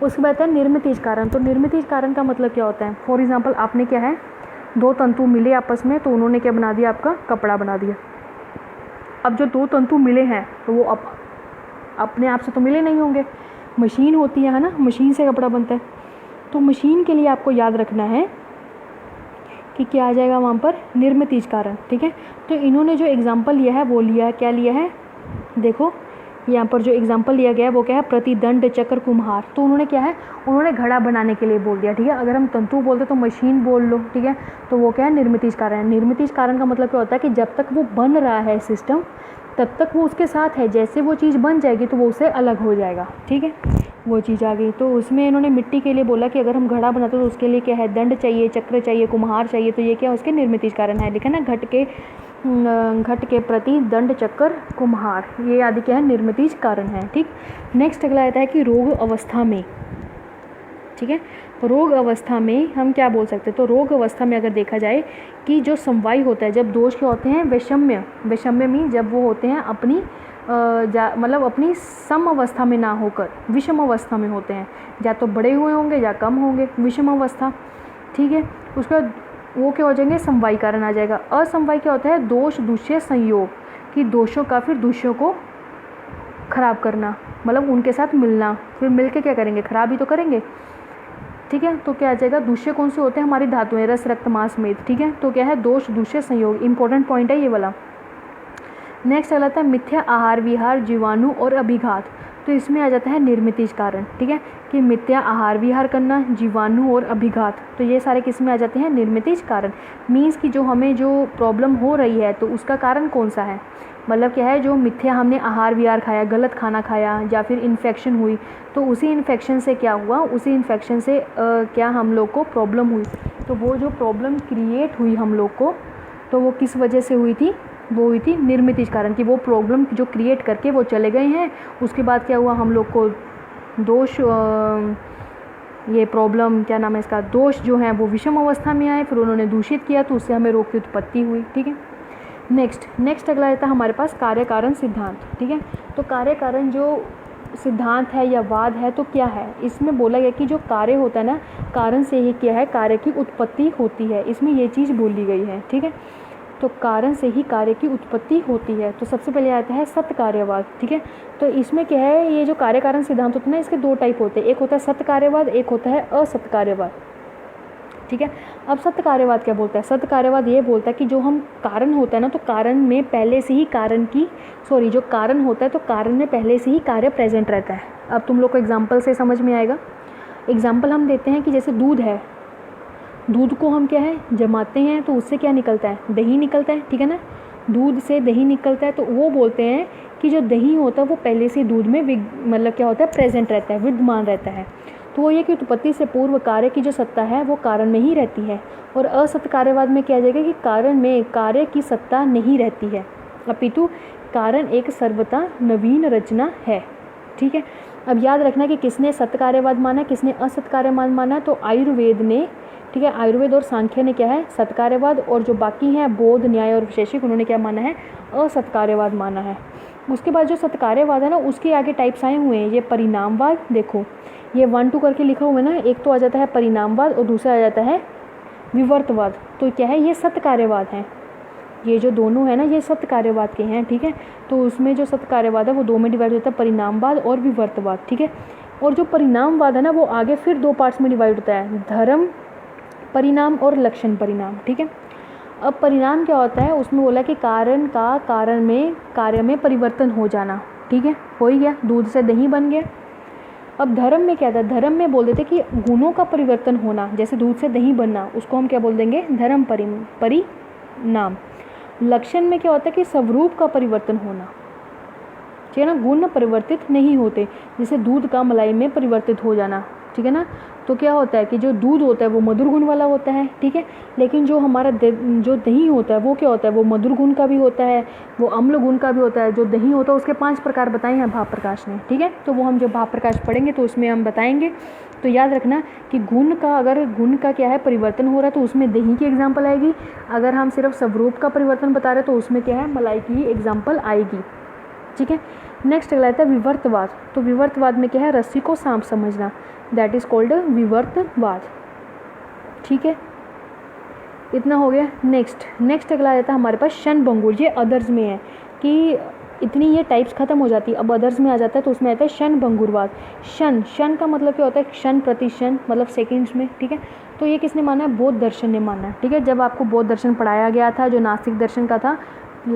उसके बाद है निर्मितीज कारण। तो निर्मितीज कारण का मतलब क्या होता है, फॉर एग्जाम्पल आपने क्या है, दो तंतु मिले आपस में तो उन्होंने क्या बना दिया, आपका कपड़ा बना दिया। अब जो दो तंतु मिले हैं तो वो अपने आप से तो मिले नहीं होंगे, मशीन होती है ना, मशीन से कपड़ा बनता है। तो मशीन के लिए आपको याद रखना है कि क्या आ जाएगा वहाँ पर, निर्मितीज कारण, ठीक है। तो इन्होंने जो एग्जाम्पल लिया है वो लिया है, क्या लिया है, देखो यहाँ पर जो एग्जाम्पल लिया गया है वो क्या है, प्रतिदंड चक्र कुम्हार। तो उन्होंने क्या है, उन्होंने घड़ा बनाने के लिए बोल दिया, ठीक है। अगर हम तंतु बोलते तो मशीन बोल लो, ठीक है। तो वो क्या है, निर्मितीज कारण है। निर्मितीज कारण का मतलब क्या होता है कि जब तक वो बन रहा है सिस्टम तब तक वो उसके साथ है, जैसे वो चीज़ बन जाएगी तो वो उससे अलग हो जाएगा, ठीक है, वो चीज़ आ गई। तो उसमें इन्होंने मिट्टी के लिए बोला कि अगर हम घड़ा बनाते तो उसके लिए क्या है, दंड चाहिए, चक्र चाहिए, कुम्हार चाहिए। तो ये क्या उसके निर्मितीज कारण है, लिखा ना, घट के प्रति दंड चक्र कुम्हार, ये आदि क्या है, निर्मितीज कारण है, ठीक। नेक्स्ट अगला आता है कि रोग अवस्था में, ठीक है। रोग अवस्था में हम क्या बोल सकते हैं, तो रोग अवस्था में अगर देखा जाए कि जो समवायी होता है, जब दोष क्या होते हैं, वैषम्य में जब वो होते हैं अपनी मतलब अपनी सम अवस्था में ना होकर विषम अवस्था में होते हैं, या तो बड़े हुए होंगे या कम होंगे, विषम अवस्था, ठीक है। उसके बाद वो क्या हो जाएंगे, समवायी कारण आ जाएगा। असमवायी क्या होता है, दोष दूष्य संयोग, कि दोषों का फिर दूष्यों को खराब करना, मतलब उनके साथ मिलना, फिर मिलके क्या करेंगे, खराब ही तो करेंगे, ठीक है। तो क्या आ जाएगा, दूष्य कौन से होते हैं, हमारी धातुएं, रस रक्त मांस मेद, ठीक है। तो क्या है, दोष दूष्य संयोग, इंपॉर्टेंट पॉइंट है ये वाला। नेक्स्ट आ जाता है मिथ्या आहार विहार, जीवाणु और अभिघात। तो इसमें आ जाता है निर्मितीज कारण, ठीक है, कि मिथ्या आहार विहार करना, जीवाणु और अभिघात, तो ये सारे किस में आ जाते हैं, निर्मितीज कारण। मीन्स कि जो हमें जो प्रॉब्लम हो रही है तो उसका कारण कौन सा है, मतलब क्या है, जो मिथ्या हमने आहार विहार खाया, गलत खाना खाया, या फिर इन्फेक्शन हुई, तो उसी इन्फेक्शन से क्या हुआ, उसी इन्फेक्शन से क्या हम लोग को प्रॉब्लम हुई। तो वो जो प्रॉब्लम क्रिएट हुई हम लोग को, तो वो किस वजह से हुई थी, वो हुई थी निर्मितीज कारण, कि वो प्रॉब्लम जो क्रिएट करके वो चले गए हैं। उसके बाद क्या हुआ, हम लोग को दोष, ये प्रॉब्लम क्या नाम है इसका, दोष जो है वो विषम अवस्था में आए, फिर उन्होंने दूषित किया तो उससे हमें रोग की उत्पत्ति हुई, ठीक है। नेक्स्ट अगला रहता है हमारे पास कार्य कारण सिद्धांत, ठीक है। तो कार्य कारण जो सिद्धांत है या वाद है तो क्या है, इसमें बोला गया कि जो कार्य होता है ना, कारण से ही क्या है, कार्य की उत्पत्ति होती है, इसमें ये चीज़ बोली गई है, ठीक है। तो कारण से ही कार्य की उत्पत्ति होती है। तो सबसे पहले आता है सत्य कार्यवाद, ठीक है। तो इसमें क्या है, ये जो कार्य कारण सिद्धांत होता है ना, इसके दो टाइप होते हैं, एक होता है सत्य कार्यवाद, एक होता है असत्य कार्यवाद, ठीक है। अब सत्य कार्यवाद क्या बोलता है, सत्य कार्यवाद ये बोलता है कि जो हम कारण होता है ना, तो कारण में पहले से ही जो कारण होता है तो कारण में पहले से ही कार्य प्रेजेंट रहता है। अब तुम लोग को एग्जाम्पल से समझ में आएगा। एग्जाम्पल हम देते हैं कि जैसे दूध है, दूध को हम क्या है, जमाते हैं तो उससे क्या निकलता है, दही निकलता है, ठीक है ना, दूध से दही निकलता है। तो वो बोलते हैं कि जो दही होता है वो पहले से दूध में मतलब क्या होता है, प्रेजेंट रहता है, विद्यमान रहता है। तो वो ये कि उत्पत्ति से पूर्व कार्य की जो सत्ता है वो कारण में ही रहती है। और असत्य कार्यवाद में क्या जाएगा कि कारण में कार्य की सत्ता नहीं रहती है, अपितु कारण एक सर्वथा नवीन रचना है, ठीक है। अब याद रखना कि किसने सत्य कार्यवाद माना, किसने असत्य कार्यवाद माना। तो आयुर्वेद ने, ठीक है, आयुर्वेद और सांख्य ने क्या है, सत्य कार्यवाद, और जो बाकी हैं बौद्ध, न्याय और वैशेषिक, उन्होंने क्या माना है, असत्य कार्यवाद माना है। उसके बाद जो सत्य कार्यवाद है ना, उसके आगे टाइप्स आए हुए हैं। ये परिणामवाद, देखो ये 1-2 करके लिखा हुआ है ना, एक तो आ जाता है परिणामवाद और दूसरा आ जाता है विवर्तवाद। तो क्या है, ये सत्य कार्यवाद है, ये जो दोनों है ना ये सत्य कार्यवाद के हैं, ठीक है। तो उसमें जो सत्य कार्यवाद है वो 2 में डिवाइड होता है, परिणामवाद और विवर्तवाद, ठीक है। और जो परिणामवाद है ना वो आगे फिर 2 पार्ट्स में डिवाइड होता है, धर्म परिणाम और लक्षण परिणाम, ठीक है। अब परिणाम क्या होता है, उसमें बोला कि कारण का कार्य में परिवर्तन हो जाना, ठीक है, हो ही गया, दूध से दही बन गया। अब धर्म में क्या था, धर्म में बोल देते कि गुणों का परिवर्तन होना, जैसे दूध से दही बनना, उसको हम क्या बोल देंगे, धर्म परिणाम। लक्षण में क्या होता है कि स्वरूप का परिवर्तन होना, ठीक है ना, गुण परिवर्तित नहीं होते, जैसे दूध का मलाई में परिवर्तित हो जाना, ठीक है ना। तो क्या होता है कि जो दूध होता है वो मधुर गुण वाला होता है, ठीक है, लेकिन जो हमारा जो दही होता है वो क्या होता है, वो मधुर गुण का भी होता है, वो अम्ल गुण का भी होता है। जो दही होता है उसके 5 प्रकार बताए हैं भाव प्रकाश ने, ठीक है। तो वो हम जब भाव प्रकाश पढ़ेंगे तो उसमें हम बताएंगे। तो याद रखना कि गुण का, अगर गुण का क्या है परिवर्तन हो रहा है तो उसमें दही की एग्जाम्पल आएगी। अगर हम सिर्फ स्वरूप का परिवर्तन बता रहे हैं तो उसमें क्या है, मलाई की ही एग्जाम्पल आएगी, ठीक है। नेक्स्ट अगला आता है विवर्तवाद। तो विवर्तवाद में क्या है, रस्सी को सांप समझना, दैट इज कॉल्ड विवर्तवाद, ठीक है। इतना हो गया। नेक्स्ट अगला आता है हमारे पास क्षणभंगुर। ये अदर्स में है कि इतनी ये टाइप्स खत्म हो जाती है, अब अदर्स में आ जाता है तो उसमें आता है क्षणभंगुरवाद। क्षण का मतलब क्या होता है, क्षण प्रति क्षण, मतलब सेकेंड्स में, ठीक है। तो ये किसने माना है, बौद्ध दर्शन ने माना है, ठीक है। जब आपको बौद्ध दर्शन पढ़ाया गया था जो नास्तिक दर्शन का था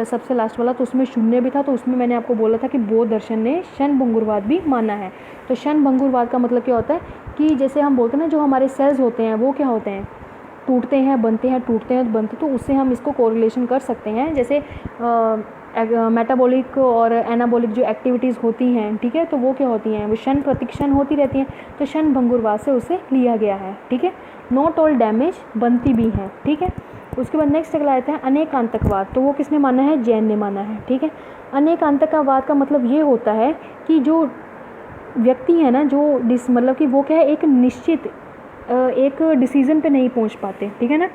सबसे लास्ट वाला, तो उसमें शून्य भी था, तो उसमें मैंने आपको बोला था कि बौद्ध दर्शन ने क्षणभंगुरवाद भी माना है। तो क्षणभंगुरवाद का मतलब क्या होता है कि जैसे हम बोलते हैं ना, जो हमारे सेल्स होते हैं वो क्या होते हैं, टूटते हैं बनते हैं, टूटते हैं बनते, तो उससे हम इसको कोरिलेशन कर सकते हैं। जैसे मेटाबॉलिक और एनाबॉलिक जो एक्टिविटीज़ होती हैं, ठीक है, तो वो क्या होती हैं, वो क्षण प्रतिक्षण होती रहती हैं। तो क्षणभंगुरवाद से उसे लिया गया है, ठीक है। नॉट ऑल डैमेज बनती भी हैं, ठीक है। उसके बाद नेक्स्ट अगला आता है अनेकांतकवाद। तो वो किसने माना है, जैन ने माना है, ठीक है। अनेकांतकवाद का मतलब ये होता है कि जो व्यक्ति है ना, जो मतलब कि वो क्या है, एक निश्चित एक डिसीज़न पे नहीं पहुंच पाते, ठीक है ना,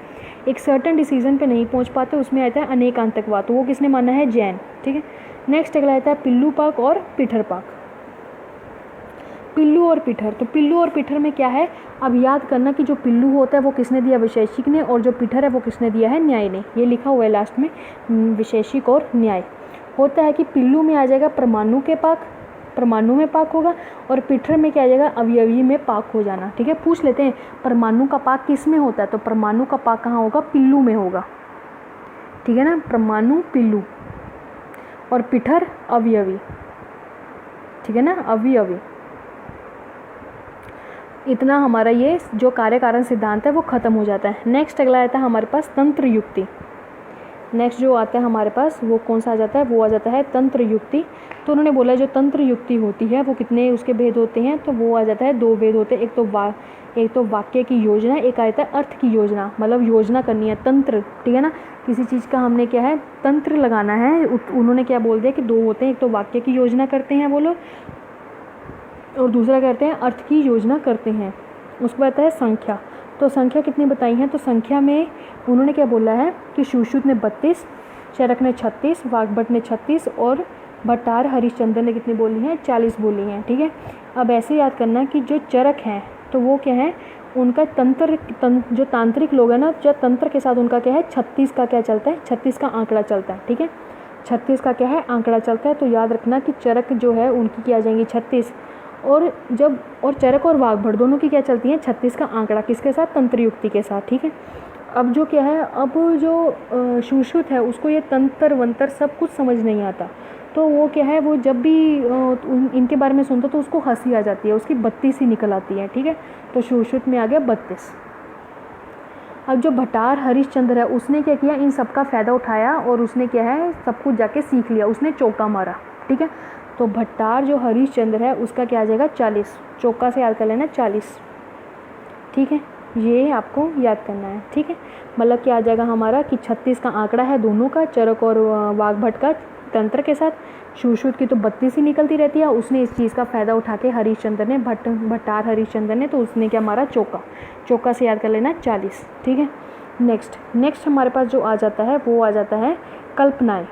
एक सर्टन डिसीज़न पे नहीं पहुंच पाते, उसमें आता है अनेकांतकवाद। तो वो किसने माना है, जैन, ठीक है। नेक्स्ट अगला आता है पिल्लू पाक और पिठर पाक। पिल्लू और पिठर, तो पिल्लू और पिठर में क्या है, अब याद करना कि जो पिल्लू होता है वो किसने दिया, वैशेषिक ने, और जो पिठर है वो किसने दिया है, न्याय ने। ये लिखा हुआ है लास्ट में, वैशेषिक और न्याय। होता है कि पिल्लू में आ जाएगा परमाणु के पाक, परमाणु में पाक होगा, और पिठर में क्या आ जाएगा, अवयवी में पाक हो जाना, ठीक है। पूछ लेते हैं परमाणु का पाक किस में होता है, तो परमाणु का पाक कहाँ होगा, पिल्लू में होगा, ठीक है ना, परमाणु पिल्लू, और पिठर अवयवी, ठीक है ना, अवयवी। इतना हमारा ये जो कार्य कारण सिद्धांत है वो खत्म हो जाता है। नेक्स्ट अगला आता है हमारे पास तंत्र युक्ति। नेक्स्ट जो आता है हमारे पास वो कौन सा आ जाता है, वो आ जाता है तंत्र युक्ति। तो उन्होंने बोला जो तंत्र युक्ति होती है वो कितने उसके भेद होते हैं, तो वो आ जाता है 2 भेद होते हैं। एक तो वाक्य की योजना, एक आता है अर्थ की योजना, मतलब योजना करनी है, तंत्र, ठीक है ना, किसी चीज़ का हमने क्या है तंत्र लगाना है। उन्होंने क्या बोल दिया कि 2 होते हैं, एक तो वाक्य की योजना करते हैं वो लोग, और दूसरा करते हैं अर्थ की योजना करते हैं। उसके बाद है संख्या। तो संख्या कितनी बताई है, तो संख्या में उन्होंने क्या बोला है कि सुश्रुत ने 32, चरक ने 36, वाग्भट ने 36, और भट्टार हरिश्चंद्र ने कितनी बोली हैं, 40 बोली हैं, ठीक है। अब ऐसे याद करना कि जो चरक हैं तो वो क्या है, उनका जो तांत्रिक लोग हैं ना, जो तंत्र के साथ उनका क्या है 36 का क्या चलता है, 36 का आंकड़ा चलता है, ठीक है। 36 का क्या है आंकड़ा चलता है। तो याद रखना कि चरक जो है उनकी क्या आ जाएंगी 36, और चरक और वाग्भट दोनों की क्या चलती हैं 36 का आंकड़ा, किसके साथ, तंत्र युक्ति के साथ, ठीक है। अब जो क्या है, अब जो सुश्रुत है उसको ये तंत्र वंत्र सब कुछ समझ नहीं आता, तो वो क्या है, वो जब भी इनके बारे में सुनता तो उसको हंसी आ जाती है, उसकी 32 ही निकल आती है, ठीक है। तो सुश्रुत में आ गया 32। अब जो भट्टार हरिश्चंद्र है उसने क्या किया, इन सब का फ़ायदा उठाया और उसने क्या है सब कुछ जाके सीख लिया, उसने चौका मारा, ठीक है। तो भट्टार जो हरिश्चंद्र है उसका क्या आ जाएगा 40, चौका से याद कर लेना 40, ठीक है। ये आपको याद करना है, ठीक है। मतलब क्या आ जाएगा हमारा कि 36 का आंकड़ा है दोनों का, चरक और वाग्भट का तंत्र के साथ, सुश्रुत की तो 32 ही निकलती रहती है। उसने इस चीज़ का फ़ायदा उठा के हरिश्चंद्र ने, भट्टार हरिश्चंद्र ने, तो उसने क्या मारा चौका से याद कर लेना 40, ठीक है। नेक्स्ट हमारे पास जो आ जाता है वो आ जाता है कल्पनाएं।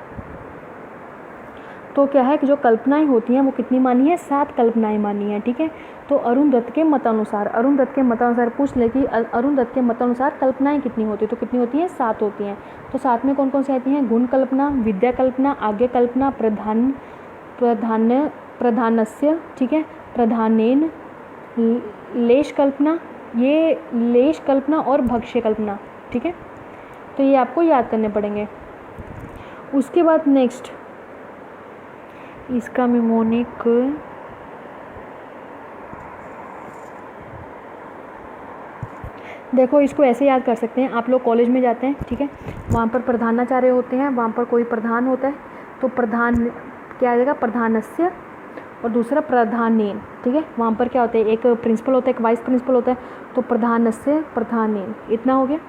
तो क्या है कि जो कल्पनाएं होती हैं वो कितनी मानी है, 7 कल्पनाएं मानी हैं, ठीक है। तो अरुण दत्त के मतानुसार पूछ ले कि अरुण दत्त के मतानुसार कल्पनाएं कितनी होती है, तो कितनी होती हैं, 7 होती हैं। तो 7 में कौन कौन सी आती हैं, गुण कल्पना, विद्या कल्पना, आज्ञा कल्पना, प्रधानस्य, ठीक है, प्रधानेन, लेश कल्पना, ये लेश कल्पना और भक्ष्य कल्पना, ठीक है। तो ये आपको याद करने पड़ेंगे। उसके बाद नेक्स्ट इसका मिमोनिक, देखो इसको ऐसे याद कर सकते हैं, आप लोग कॉलेज में जाते हैं, ठीक है, वहाँ पर प्रधानाचार्य होते हैं, वहाँ पर कोई प्रधान होता है, तो प्रधान क्या आ जाएगा, प्रधानस्य, और दूसरा प्रधानेन, ठीक है। वहाँ पर क्या होता है, एक प्रिंसिपल होता है, एक वाइस प्रिंसिपल होता है, तो प्रधानस्य प्रधानेन, इतना हो गया।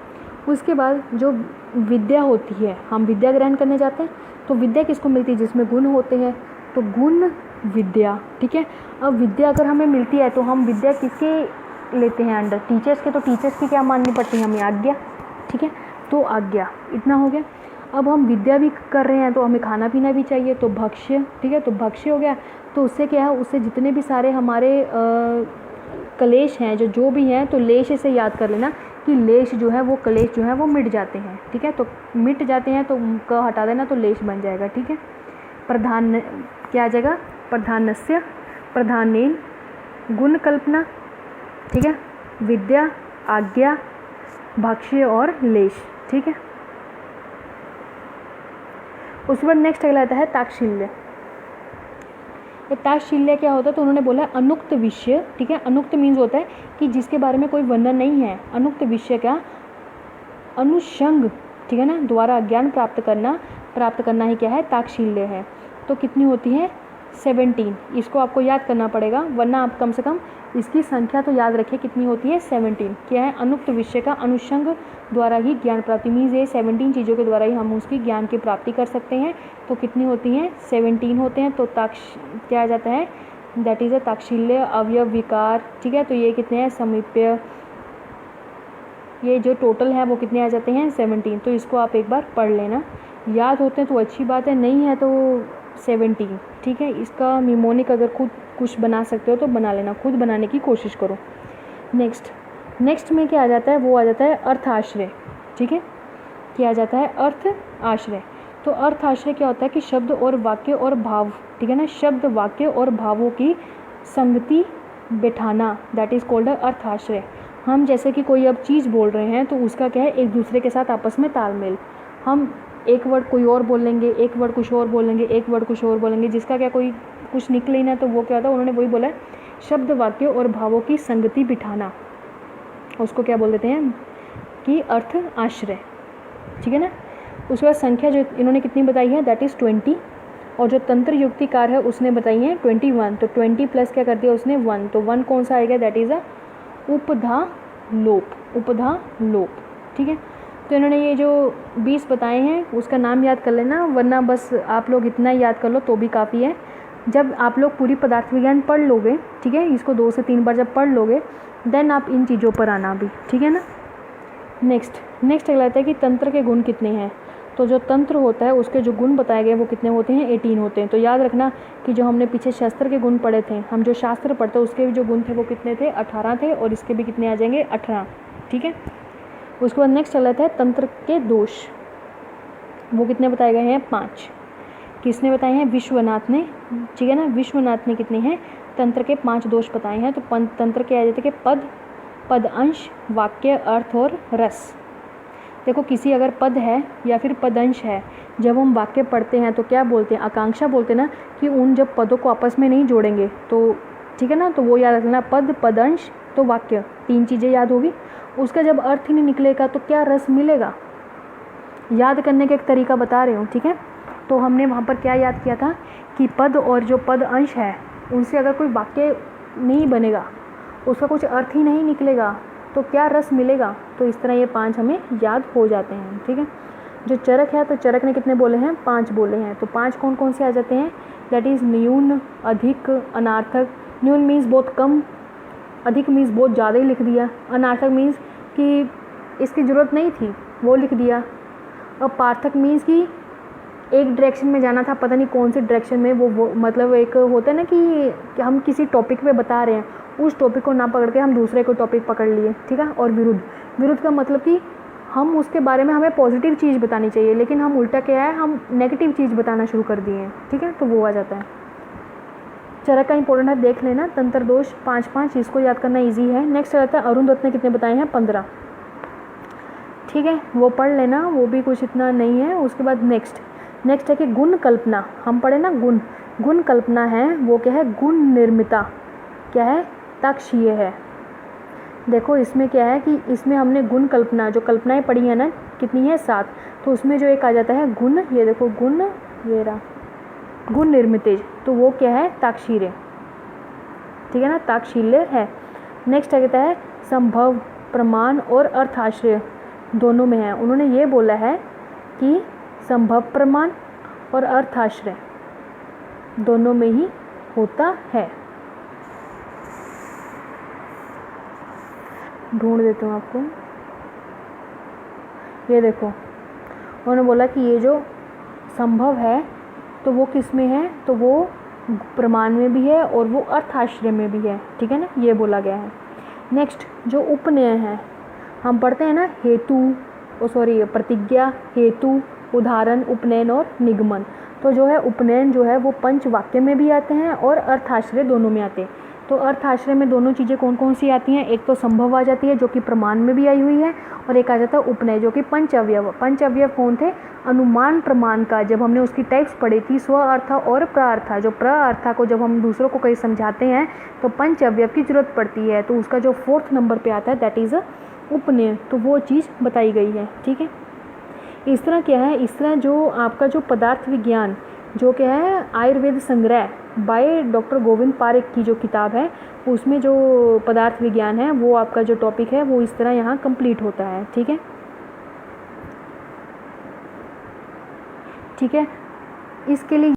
उसके बाद जो विद्या होती है, हम विद्या ग्रहण करने जाते हैं, तो विद्या किसको मिलती है, जिसमें गुण होते हैं, तो गुण विद्या, ठीक है। अब विद्या अगर हमें मिलती है तो हम विद्या किसके लेते हैं अंडर, टीचर्स के, तो टीचर्स की क्या माननी पड़ती है हमें, आज्ञा, ठीक है। तो आज्ञा, इतना हो गया। अब हम विद्या भी कर रहे हैं तो हमें खाना पीना भी चाहिए, तो भक्ष्य, ठीक है, तो भक्ष्य हो गया। तो उससे क्या है, उससे जितने भी सारे हमारे कलेश हैं, जो भी हैं, तो लेश से याद कर लेना कि लेश जो है वो, कलेश जो है वो मिट जाते हैं, ठीक है। तो मिट जाते हैं तो क हटा देना, तो लेश बन जाएगा, ठीक है। प्रधान क्या आ जाएगा, प्रधानस्य प्रधानेन, गुण कल्पना, ठीक है, विद्या, आज्ञा, भक्ष्य और लेश, ठीक है। उसके बाद नेक्स्ट अगला आता है ताक्षिल्य। ये ताक्षिल्य क्या होता है, तो उन्होंने बोला अनुक्त विषय, ठीक है। अनुक्त मीन्स होता है कि जिसके बारे में कोई वर्णन नहीं है। अनुक्त विषय का अनुषंग, ठीक है ना, द्वारा ज्ञान प्राप्त करना ही क्या है, ताक्षिल्य है। तो कितनी होती है, 17। इसको आपको याद करना पड़ेगा, वरना आप कम से कम इसकी संख्या तो याद रखिए कितनी होती है, 17। क्या है, अनुक्त विषय का अनुषंग द्वारा ही ज्ञान प्राप्ति, मीन्स ये 17 चीज़ों के द्वारा ही हम उसकी ज्ञान की प्राप्ति कर सकते हैं। तो कितनी होती हैं, 17 होते हैं। तो क्या आ जाता है, दैट इज़ अ ताक्षिल्य, अवयव, विकार, ठीक है। तो ये कितने हैं, समीप्य, ये जो टोटल है वो कितने आ जाते हैं, 17। तो इसको आप एक बार पढ़ लेना, याद होते हैं तो अच्छी बात है, नहीं है तो 17, ठीक है। इसका मिमोनिक अगर खुद कुछ बना सकते हो तो बना लेना, खुद बनाने की कोशिश करो। नेक्स्ट में क्या आ जाता है, वो आ जाता है अर्थ आश्रय, ठीक है। क्या आ जाता है, अर्थ आश्रय। तो अर्थ आश्रय क्या होता है कि शब्द और वाक्य और भाव, ठीक है ना, शब्द, वाक्य और भावों की संगति बैठाना, दैट इज़ कॉल्ड अर्थ आश्रय। हम जैसे कि कोई अब चीज़ बोल रहे हैं तो उसका क्या है, एक दूसरे के साथ आपस में तालमेल। हम एक वर्ड कोई और बोलेंगे, एक वर्ड कुछ और बोलेंगे, एक वर्ड कुछ और बोलेंगे, जिसका क्या कोई कुछ निकले ही ना, तो वो क्या होता है, उन्होंने वही बोला है, शब्द, वाक्य और भावों की संगति बिठाना, उसको क्या बोल देते हैं कि अर्थ आश्रय, ठीक है ना। उसके बाद संख्या जो इन्होंने कितनी बताई है, दैट इज़ 20। और जो तंत्र युक्तिकार है उसने बताई है 21। तो 20 प्लस क्या कर दिया उसने, 1। तो 1 कौन सा आएगा, दैट इज़ अ उपधा लोप, ठीक है। तो इन्होंने ये जो 20 बताए हैं उसका नाम याद कर लेना, वरना बस आप लोग इतना ही याद कर लो तो भी काफ़ी है। जब आप लोग पूरी पदार्थ विज्ञान पढ़ लोगे, ठीक है, इसको 2 से 3 बार जब पढ़ लोगे, देन आप इन चीज़ों पर आना भी, ठीक है ना। नेक्स्ट अगला आता है कि तंत्र के गुण कितने हैं। तो जो तंत्र होता है उसके जो गुण बताए गए वो कितने होते हैं, 18 होते हैं। तो याद रखना कि जो हमने पीछे शास्त्र के गुण पढ़े थे, हम जो शास्त्र पढ़ते हैं उसके भी जो गुण थे वो कितने थे, 18 थे, और इसके भी कितने आ जाएंगे, 18, ठीक है। उसके बाद नेक्स्ट चल रहा है तंत्र के दोष, वो कितने बताए गए हैं, 5। किसने बताए हैं, विश्वनाथ ने, ठीक है ना। विश्वनाथ ने कितने हैं, तंत्र के 5 दोष बताए हैं। तो तंत्र के आ जाते कि पद अंश, वाक्य, अर्थ और रस। देखो किसी अगर पद है या फिर पदंश है, जब हम वाक्य पढ़ते हैं तो क्या बोलते हैं, आकांक्षा बोलते हैं ना, कि उन जब पदों को आपस में नहीं जोड़ेंगे तो, ठीक है ना, तो वो याद रखना, पदंश तो वाक्य, 3 चीज़ें याद होगी। उसका जब अर्थ ही नहीं निकलेगा तो क्या रस मिलेगा, याद करने का एक तरीका बता रही हूँ, ठीक है। तो हमने वहाँ पर क्या याद किया था कि पद और जो पद अंश है उनसे अगर कोई वाक्य नहीं बनेगा, उसका कुछ अर्थ ही नहीं निकलेगा, तो क्या रस मिलेगा। तो इस तरह ये 5 हमें याद हो जाते हैं, ठीक है। जो चरक है, तो चरक ने कितने बोले हैं, 5 बोले हैं। तो 5 कौन कौन से आ जाते हैं, दैट इज़ न्यून, अधिक, अनार्थक। न्यून मीन्स बहुत कम, अधिक मीन्स बहुत ज़्यादा ही लिख दिया, अनार्थक मीन्स कि इसकी ज़रूरत नहीं थी वो लिख दिया, और पार्थक मीन्स कि एक डायरेक्शन में जाना था, पता नहीं कौन सी डायरेक्शन में, वो मतलब एक होता है ना कि हम किसी टॉपिक पे बता रहे हैं, उस टॉपिक को ना पकड़ के हम दूसरे को टॉपिक पकड़ लिए, ठीक है। और विरुद्ध का मतलब कि हम उसके बारे में, हमें पॉजिटिव चीज़ बतानी चाहिए, लेकिन हम उल्टा क्या है, हम नेगेटिव चीज़ बताना शुरू कर दिए हैं, ठीक है, तो वो आ जाता है। चरक का इंपॉर्टेंट है, देख लेना। तंत्र दोष 5-5, इसको याद करना इजी है। नेक्स्ट रहता है अरुण दत्त ने कितने बताए हैं, 15, ठीक है, वो पढ़ लेना, वो भी कुछ इतना नहीं है। उसके बाद नेक्स्ट है कि गुण कल्पना, हम पढ़े ना गुण कल्पना है, वो क्या है, गुण निर्मिता क्या है, ताक्षीय है। देखो इसमें क्या है कि इसमें हमने गुण कल्पना, जो कल्पनाएं पढ़ी है ना, कितनी है, 7, तो उसमें जो एक आ जाता है गुण, ये देखो गुण, ये रहा गुण निर्मितेज, तो वो क्या है, ताक्षीर्य, ठीक है ना, ताक्षील्य है। नेक्स्ट कहता है संभव प्रमाण और अर्थाश्रय दोनों में है। उन्होंने ये बोला है कि संभव प्रमाण और अर्थाश्रय दोनों में ही होता है। ढूंढ देता हूँ आपको, ये देखो उन्होंने बोला कि ये जो संभव है तो वो किस में है, तो वो प्रमाण में भी है और वो अर्थाश्रय में भी है, ठीक है ना, ये बोला गया है। नेक्स्ट जो उपनय है, हम पढ़ते हैं ना प्रतिज्ञा, हेतु, उदाहरण, उपनयन और निगमन। तो जो है उपनयन जो है वो पंच वाक्य में भी आते हैं और अर्थाश्रय दोनों में आते हैं। तो अर्थाश्रय में दोनों चीज़ें कौन कौन सी आती हैं, एक तो संभव आ जाती है जो कि प्रमाण में भी आई हुई है, और एक आ जाता है उपनय जो कि पंच अवयव कौन थे, अनुमान प्रमाण का, जब हमने उसकी टाइप्स पढ़ी थी, स्व अर्थ और प्रअर्थ। जो प्रअर्थ को जब हम दूसरों को कहीं समझाते हैं तो पंच अवयव की जरूरत पड़ती है, तो उसका जो 4th नंबर पे आता है दैट इज़ उपनय, तो वो चीज़ बताई गई है, ठीक है। इस तरह क्या है, इस तरह जो आपका जो पदार्थ विज्ञान जो क्या है, आयुर्वेद संग्रह बाय डॉक्टर गोविंद पारेख की जो किताब है, उसमें जो पदार्थ विज्ञान है वो आपका जो टॉपिक है वो इस तरह यहाँ कंप्लीट होता है, ठीक है, ठीक है। इसके लिए